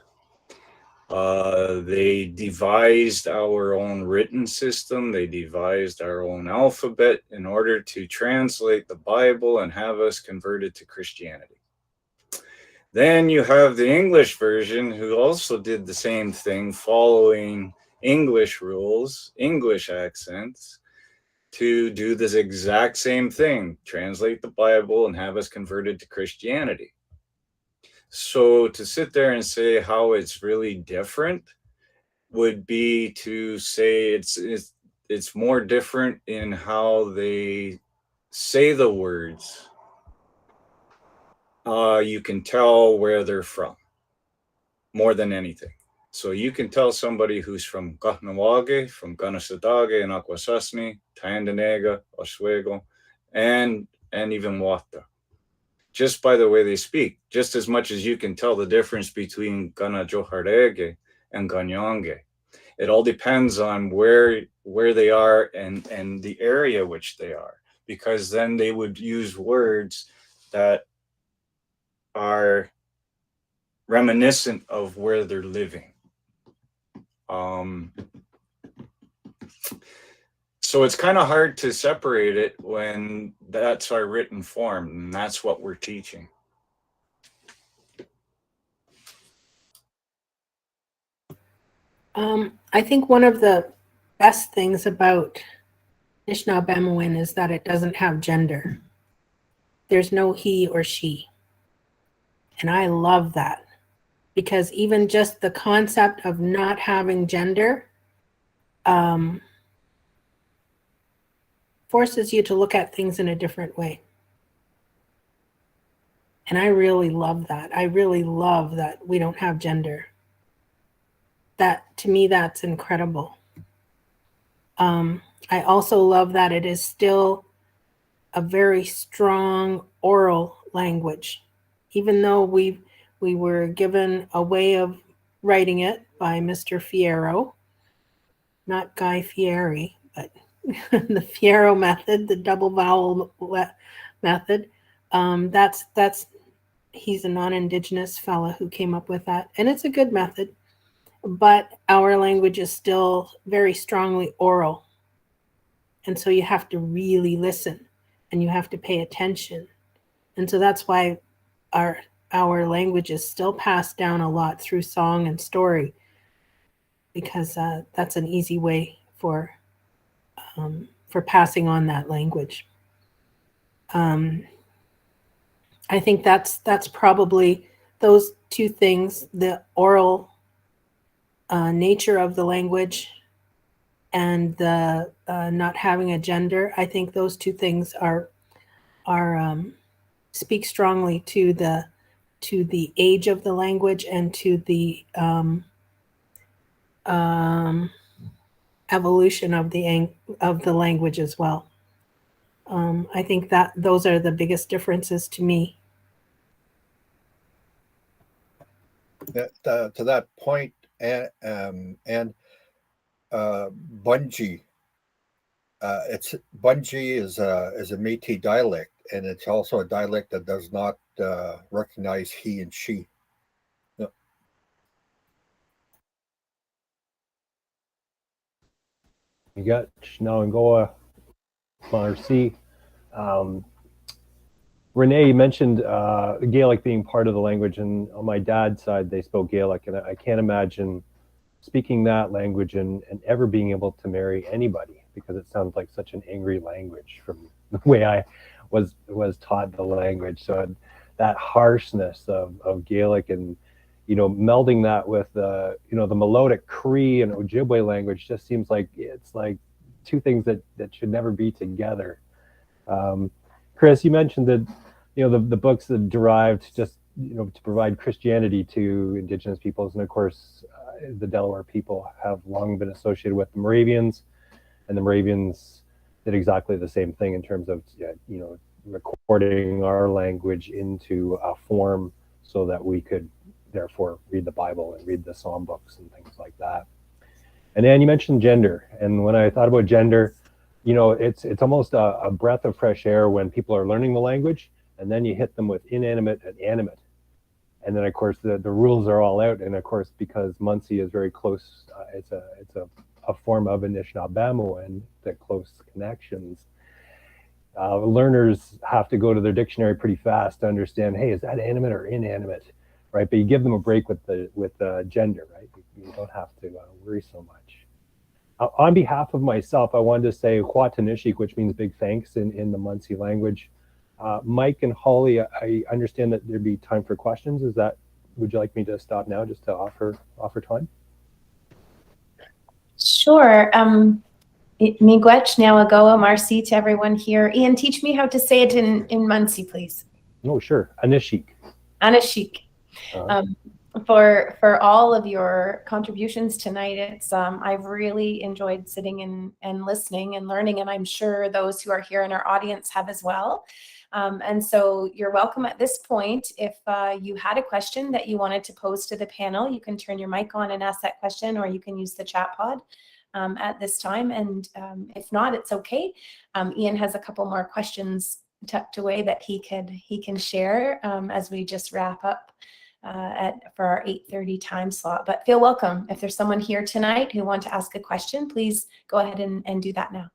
They devised our own written system. They devised our own alphabet in order to translate the Bible and have us converted to Christianity. Then you have the English version, who also did the same thing, following English rules, English accents, to do this exact same thing, translate the Bible and have us converted to Christianity. So to sit there and say how it's really different would be to say it's more different in how they say the words. You can tell where they're from more than anything. So you can tell somebody who's from Kahnawake, from Kanasadage and Akwesasne, Tyendinaga, Oswego, and even Wata, just by the way they speak, just as much as you can tell the difference between Kana Joharege and Ganyange. It all depends on where they are and the area which they are, because then they would use words that are reminiscent of where they're living. So it's kind of hard to separate it when that's our written form and that's what we're teaching. I think one of the best things about Anishinaabe is that it doesn't have gender. There's no he or she. And I love that, because even just the concept of not having gender forces you to look at things in a different way. And I really love that. I really love that we don't have gender. That, to me, that's incredible. I also love that it is still a very strong oral language, even though we were given a way of writing it by Mr. Fierro, not Guy Fieri, but the Fierro method, the double vowel method. He's a non-Indigenous fella who came up with that, and it's a good method. But our language is still very strongly oral, and so you have to really listen, and you have to pay attention, and so that's why our language is still passed down a lot through song and story, because that's an easy way for passing on that language. I think that's probably those two things: the oral nature of the language and the not having a gender. I think those two things are speak strongly to the to the age of the language and to the evolution of the language as well. I think that those are the biggest differences to me. To that point, and Bunji, it's Bunji is a Métis dialect, and it's also a dialect that does not recognize he and she. Yeah. You got Shenangoa, Marcy. Renee, you mentioned Gaelic being part of the language, and on my dad's side, they spoke Gaelic, and I can't imagine speaking that language and ever being able to marry anybody, because it sounds like such an angry language from the way I was taught the language. So that harshness of Gaelic, and melding that with the melodic Cree and Ojibwe language, just seems like it's like two things that should never be together. Chris, you mentioned that the books that derived just to provide Christianity to Indigenous peoples, and of course the Delaware people have long been associated with the Moravians, and the Moravians did exactly the same thing in terms of recording our language into a form so that we could therefore read the Bible and read the psalm books and things like that. And then you mentioned gender, and when I thought about gender, it's almost a breath of fresh air when people are learning the language, and then you hit them with inanimate and animate. And then, of course, the rules are all out. And, of course, because Munsee is very close, it's a form of Anishinaabe and the close connections. Learners have to go to their dictionary pretty fast to understand, hey, is that animate or inanimate, right? But you give them a break with the gender, right? You don't have to worry so much. On behalf of myself, I wanted to say Huatanishik, which means big thanks in the Munsee language. Mike and Holly, I understand that there'd be time for questions. Would you like me to stop now just to offer time? Sure. Miigwech, Nawagoa, Marcy, to everyone here. Ian, teach me how to say it in Munsee, please. Oh, sure. Anishik. Anishik. For all of your contributions tonight, it's I've really enjoyed sitting and listening and learning, and I'm sure those who are here in our audience have as well. And so you're welcome at this point. If you had a question that you wanted to pose to the panel, you can turn your mic on and ask that question, or you can use the chat pod at this time. And if not, it's okay. Ian has a couple more questions tucked away that he can share as we just wrap up for our 8:30 time slot. But feel welcome. If there's someone here tonight who want to ask a question, please go ahead and do that now.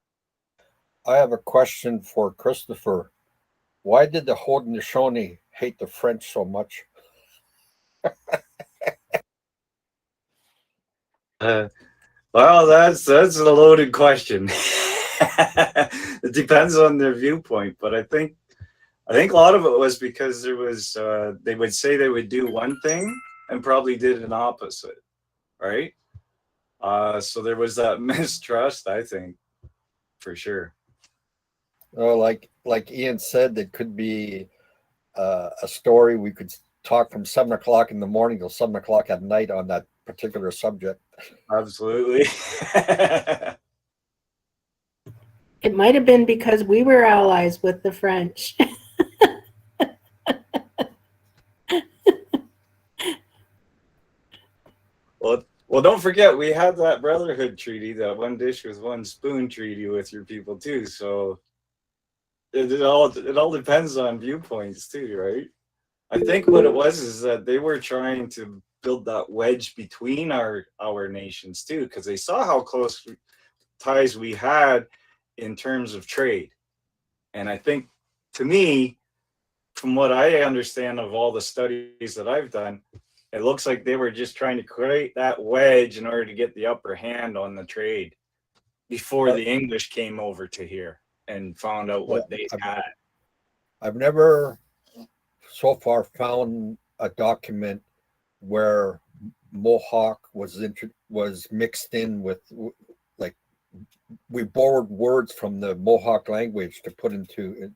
I have a question for Christopher. Why did the Haudenosaunee hate the French so much? Well, that's a loaded question. It depends on their viewpoint, but I think a lot of it was because there was they would say they would do one thing and probably did an opposite, right? So there was that mistrust, I think, for sure. Oh, like Ian said, it could be a story. We could talk from 7 o'clock in the morning till 7 o'clock at night on that particular subject. Absolutely. It might have been because we were allies with the French. Well, don't forget we had that brotherhood treaty, that one dish with one spoon treaty with your people too. So it all depends on viewpoints too, right? I think what it was is that they were trying to build that wedge between our nations too, because they saw how close ties we had in terms of trade. And I think, to me, from what I understand of all the studies that I've done, it looks like they were just trying to create that wedge in order to get the upper hand on the trade before the English came over to here and found out what they had. I've never so far found a document where Mohawk was mixed in with, like, we borrowed words from the Mohawk language to put into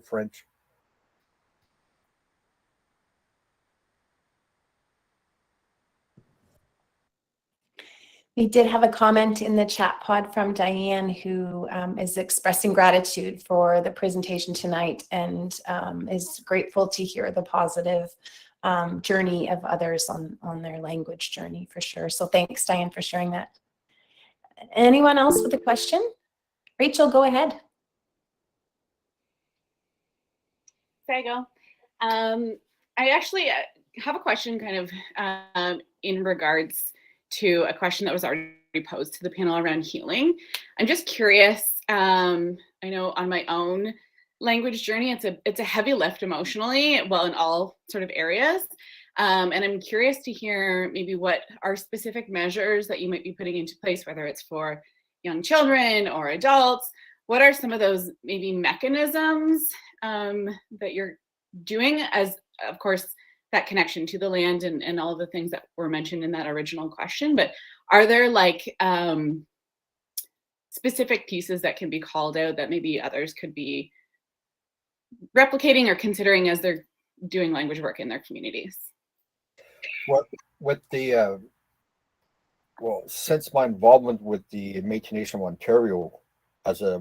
French. We did have a comment in the chat pod from Diane, who is expressing gratitude for the presentation tonight and is grateful to hear the positive journey of others on their language journey, for sure. So thanks, Diane, for sharing that. Anyone else with a question? Rachel, go ahead. There you go. I actually have a question kind of in regards to a question that was already posed to the panel around healing. I'm just curious, I know on my own language journey, it's a heavy lift emotionally, well, in all sort of areas. And I'm curious to hear maybe what are specific measures that you might be putting into place, whether it's for young children or adults. What are some of those maybe mechanisms that you're doing, as of course that connection to the land and all of the things that were mentioned in that original question, but are there like specific pieces that can be called out that maybe others could be replicating or considering as they're doing language work in their communities? What with the well, since my involvement with the Métis Nation of Ontario, as a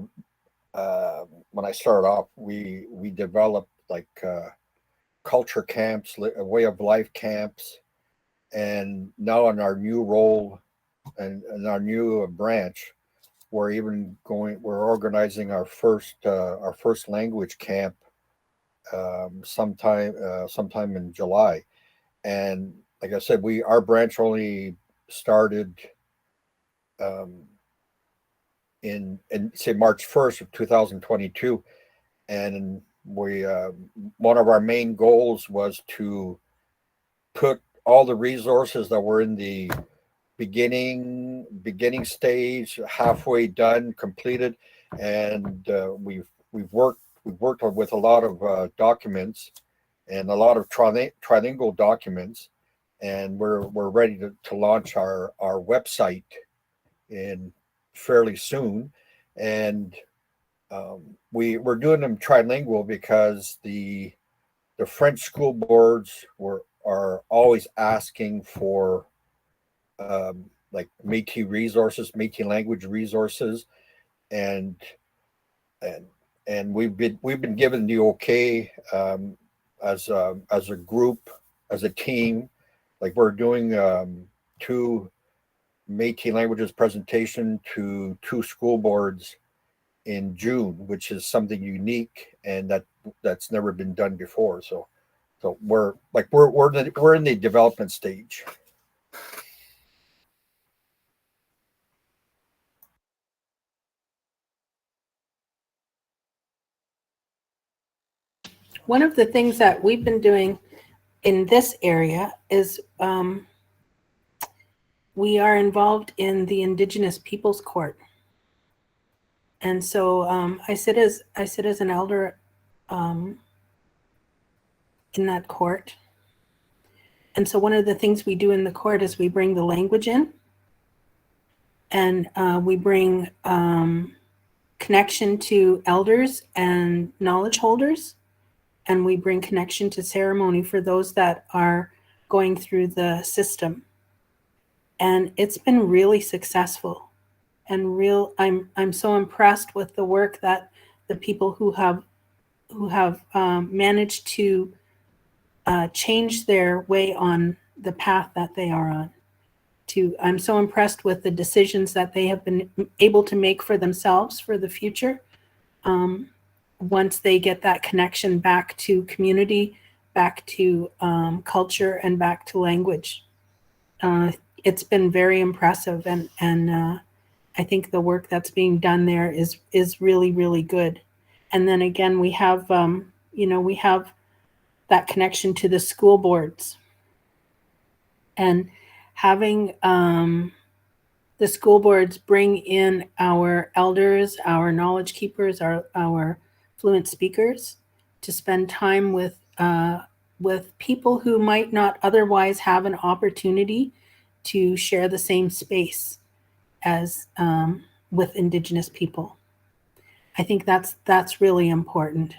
when I started off, we developed like culture camps, a way of life camps, and now in our new role and in our new branch, we're organizing our first language camp sometime in July. And like I said, our branch only started in say March 1st of 2022, and we one of our main goals was to put all the resources that were in the beginning stage, halfway done, completed, and we've worked with a lot of documents and a lot of trilingual documents, and we're ready to launch our website in fairly soon. And we're doing them trilingual because the French school boards are always asking for like Métis resources, Métis language resources, and we've been given the okay as a group, as a team. Like we're doing 2 Métis languages presentation to 2 school boards in June, which is something unique and that's never been done before. So we're in the development stage. One of the things that we've been doing in this area is we are involved in the Indigenous Peoples Court. And so I sit as an elder in that court. And so one of the things we do in the court is we bring the language in, and we bring connection to elders and knowledge holders, and we bring connection to ceremony for those that are going through the system. And it's been really successful. And I'm so impressed with the work that the people who have managed to change their way on the path that they are on. I'm so impressed with the decisions that they have been able to make for themselves for the future. Once they get that connection back to community, back to culture, and back to language, it's been very impressive, and I think the work that's being done there is really, really good. And then again, we have we have that connection to the school boards, and having the school boards bring in our elders, our knowledge keepers, our fluent speakers to spend time with people who might not otherwise have an opportunity to share the same space as with Indigenous people. I think that's really important.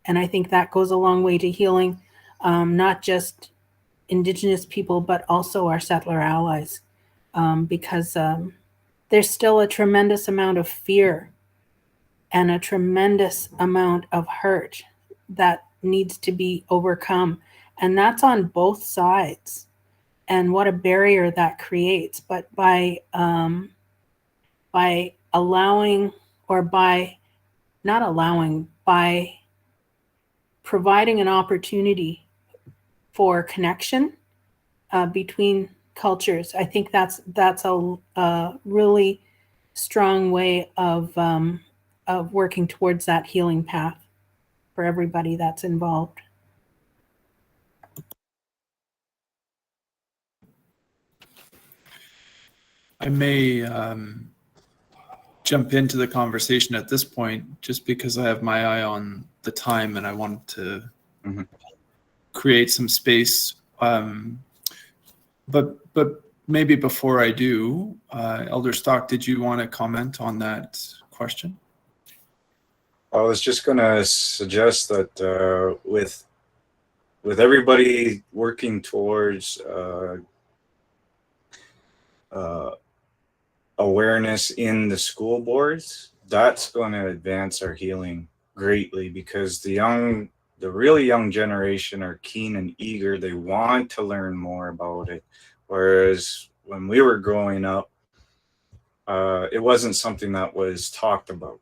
And I think that goes a long way to healing not just Indigenous people, but also our settler allies. because there's still a tremendous amount of fear and a tremendous amount of hurt that needs to be overcome. And that's on both sides. And what a barrier that creates. But by allowing, or by not allowing, by providing an opportunity for connection between cultures, I think that's a really strong way of working towards that healing path for everybody that's involved. I may jump into the conversation at this point just because I have my eye on the time and I wanted to create some space. But maybe before I do, Elder Stock, did you want to comment on that question? I was just going to suggest that with everybody working towards awareness in the school boards, that's going to advance our healing greatly, because the really young generation are keen and eager. They want to learn more about it. Whereas when we were growing up, it wasn't something that was talked about.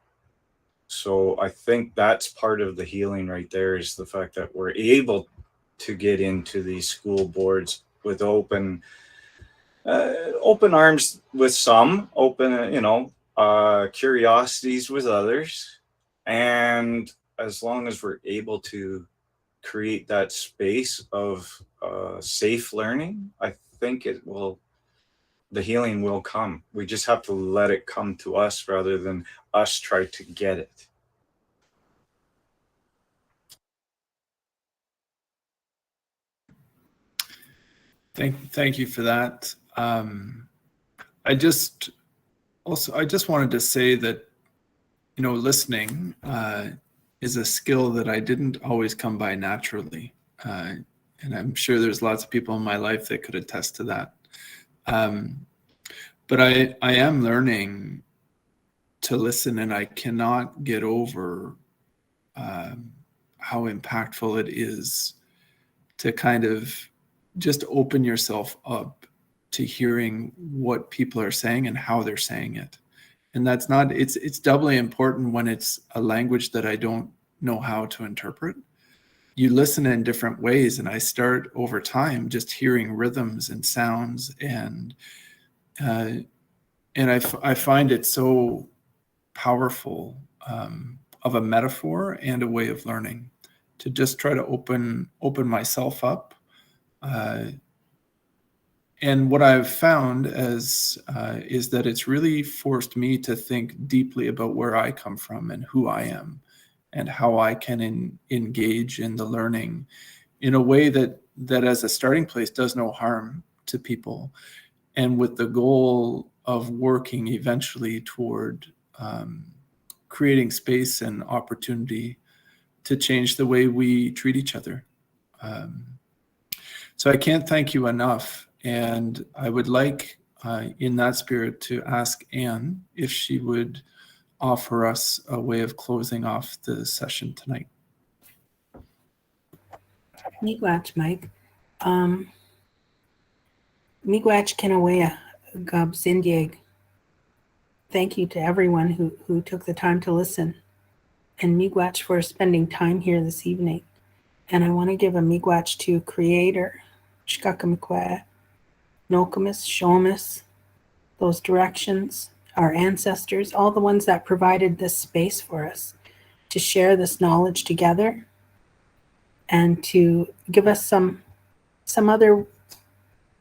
So I think that's part of the healing right there, is the fact that we're able to get into these school boards with open arms with some, open, curiosities with others. And as long as we're able to create that space of safe learning, I think the healing will come. We just have to let it come to us rather than us try to get it. Thank you for that. I just wanted to say that, listening is a skill that I didn't always come by naturally. And I'm sure there's lots of people in my life that could attest to that. But I am learning to listen, and I cannot get over how impactful it is to kind of just open yourself up to hearing what people are saying and how they're saying it. And it's doubly important when it's a language that I don't know how to interpret. You listen in different ways, and I start over time just hearing rhythms and sounds, and I find it so powerful of a metaphor and a way of learning, to just try to open myself up. And what I've found is that it's really forced me to think deeply about where I come from and who I am, and how I can engage in the learning in a way that as a starting place does no harm to people, and with the goal of working eventually toward creating space and opportunity to change the way we treat each other. So I can't thank you enough. And I would like, in that spirit, to ask Anne if she would offer us a way of closing off the session tonight. Miigwech, Mike. Miigwech Kinawea, Gab Zindieg. Thank you to everyone who took the time to listen. And Miigwech for spending time here this evening. And I want to give a miigwech to Creator, Shkakamikwe, Nokomis, Shomis, those directions, our ancestors, all the ones that provided this space for us to share this knowledge together, and to give us some other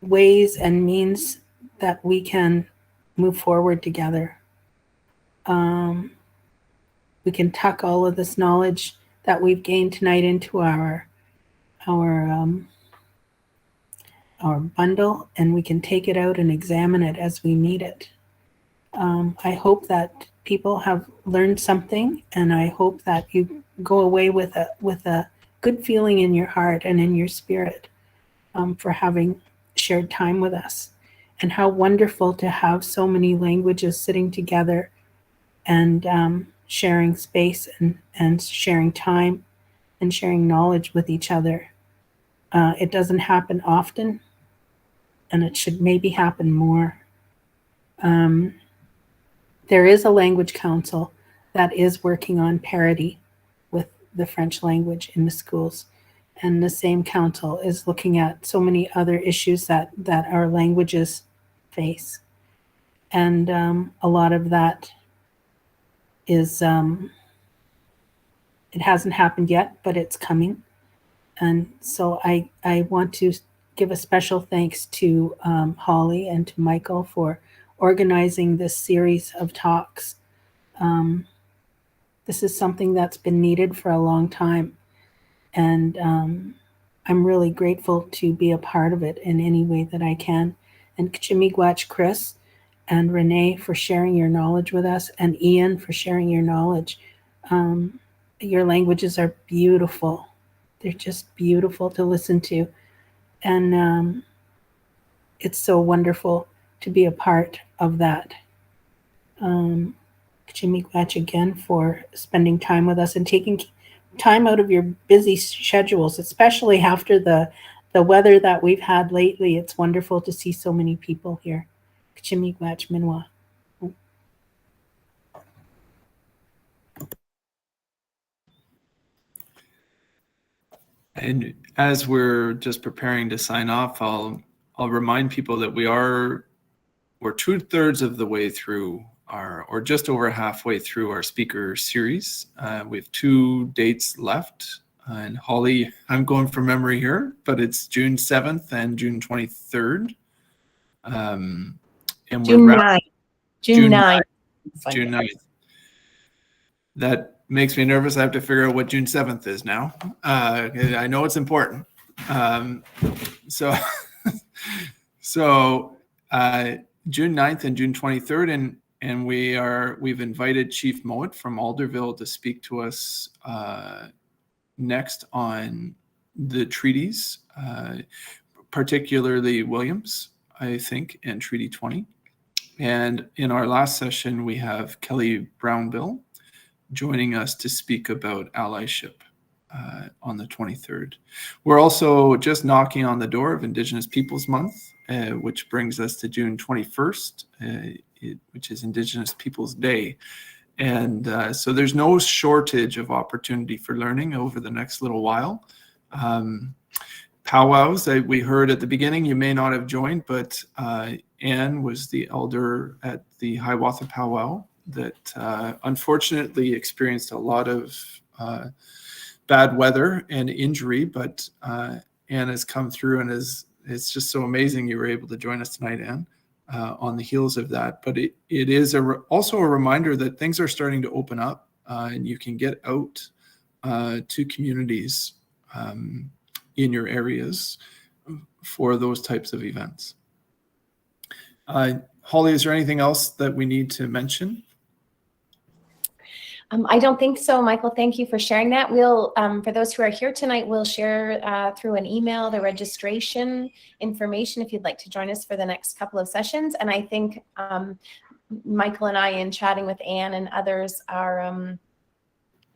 ways and means that we can move forward together. We can tuck all of this knowledge that we've gained tonight into our bundle, and we can take it out and examine it as we need it. I hope that people have learned something, and I hope that you go away with a good feeling in your heart and in your spirit for having shared time with us. and how wonderful to have so many languages sitting together and sharing space and sharing time and sharing knowledge with each other. It doesn't happen often, and it should maybe happen more. There is a language council that is working on parity with the French language in the schools. And the same council is looking at so many other issues that our languages face. And a lot of that is, it hasn't happened yet, but it's coming. And so I want to give a special thanks to Holly and to Michael for organizing this series of talks. This is something that's been needed for a long time. And I'm really grateful to be a part of it in any way that I can. And Kachimigwach, Chris, and Renee for sharing your knowledge with us, and Ian for sharing your knowledge. Your languages are beautiful. They're just beautiful to listen to. And it's so wonderful to be a part of that. Kachimigwach again for spending time with us and taking time out of your busy schedules, especially after the weather that we've had lately. It's wonderful to see so many people here. Kachimigwach Minwa. And as we're just preparing to sign off, I'll remind people that we're 2/3 of the way through or just over halfway through our speaker series. We have 2 dates left. And Holly, I'm going from memory here, but it's June 7th and June 23rd. And June 9th. June 9th. June 9th. That makes me nervous. I have to figure out what June 7th is now. I know it's important. So June 9th and June 23rd, and we've invited Chief Mowat from Alderville to speak to us next on the treaties, particularly Williams, I think, and Treaty 20. And in our last session, we have Kelly Brownbill joining us to speak about allyship on the 23rd. We're also just knocking on the door of Indigenous Peoples Month, which brings us to June 21st, which is Indigenous Peoples Day. And so there's no shortage of opportunity for learning over the next little while. Powwows, we heard at the beginning, you may not have joined, but Anne was the elder at the Hiawatha Powwow that unfortunately experienced a lot of bad weather and injury, but Anne has come through, and it's just so amazing you were able to join us tonight, Anne, on the heels of that. But it is also a reminder that things are starting to open up, and you can get out to communities in your areas for those types of events. Holly, is there anything else that we need to mention? I don't think so, Michael. Thank you for sharing that. We'll, for those who are here tonight, we'll share through an email the registration information if you'd like to join us for the next couple of sessions. And I think Michael and I, in chatting with Anne and others, are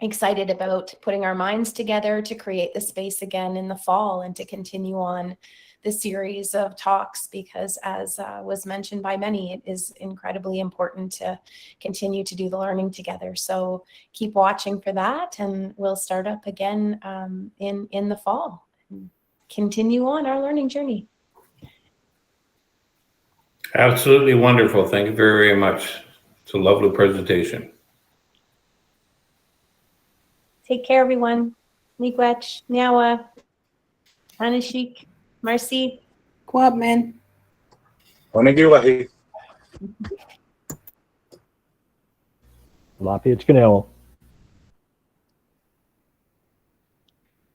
excited about putting our minds together to create the space again in the fall and to continue on the series of talks, because as was mentioned by many, it is incredibly important to continue to do the learning together. So keep watching for that, and we'll start up again in the fall and continue on our learning journey. Absolutely wonderful. Thank you very, very much. It's a lovely presentation. Take care, everyone. Miigwech, Nyawa, Anishik, Marcy. Kwabman. Wanagiwahi. Lapi Ganel.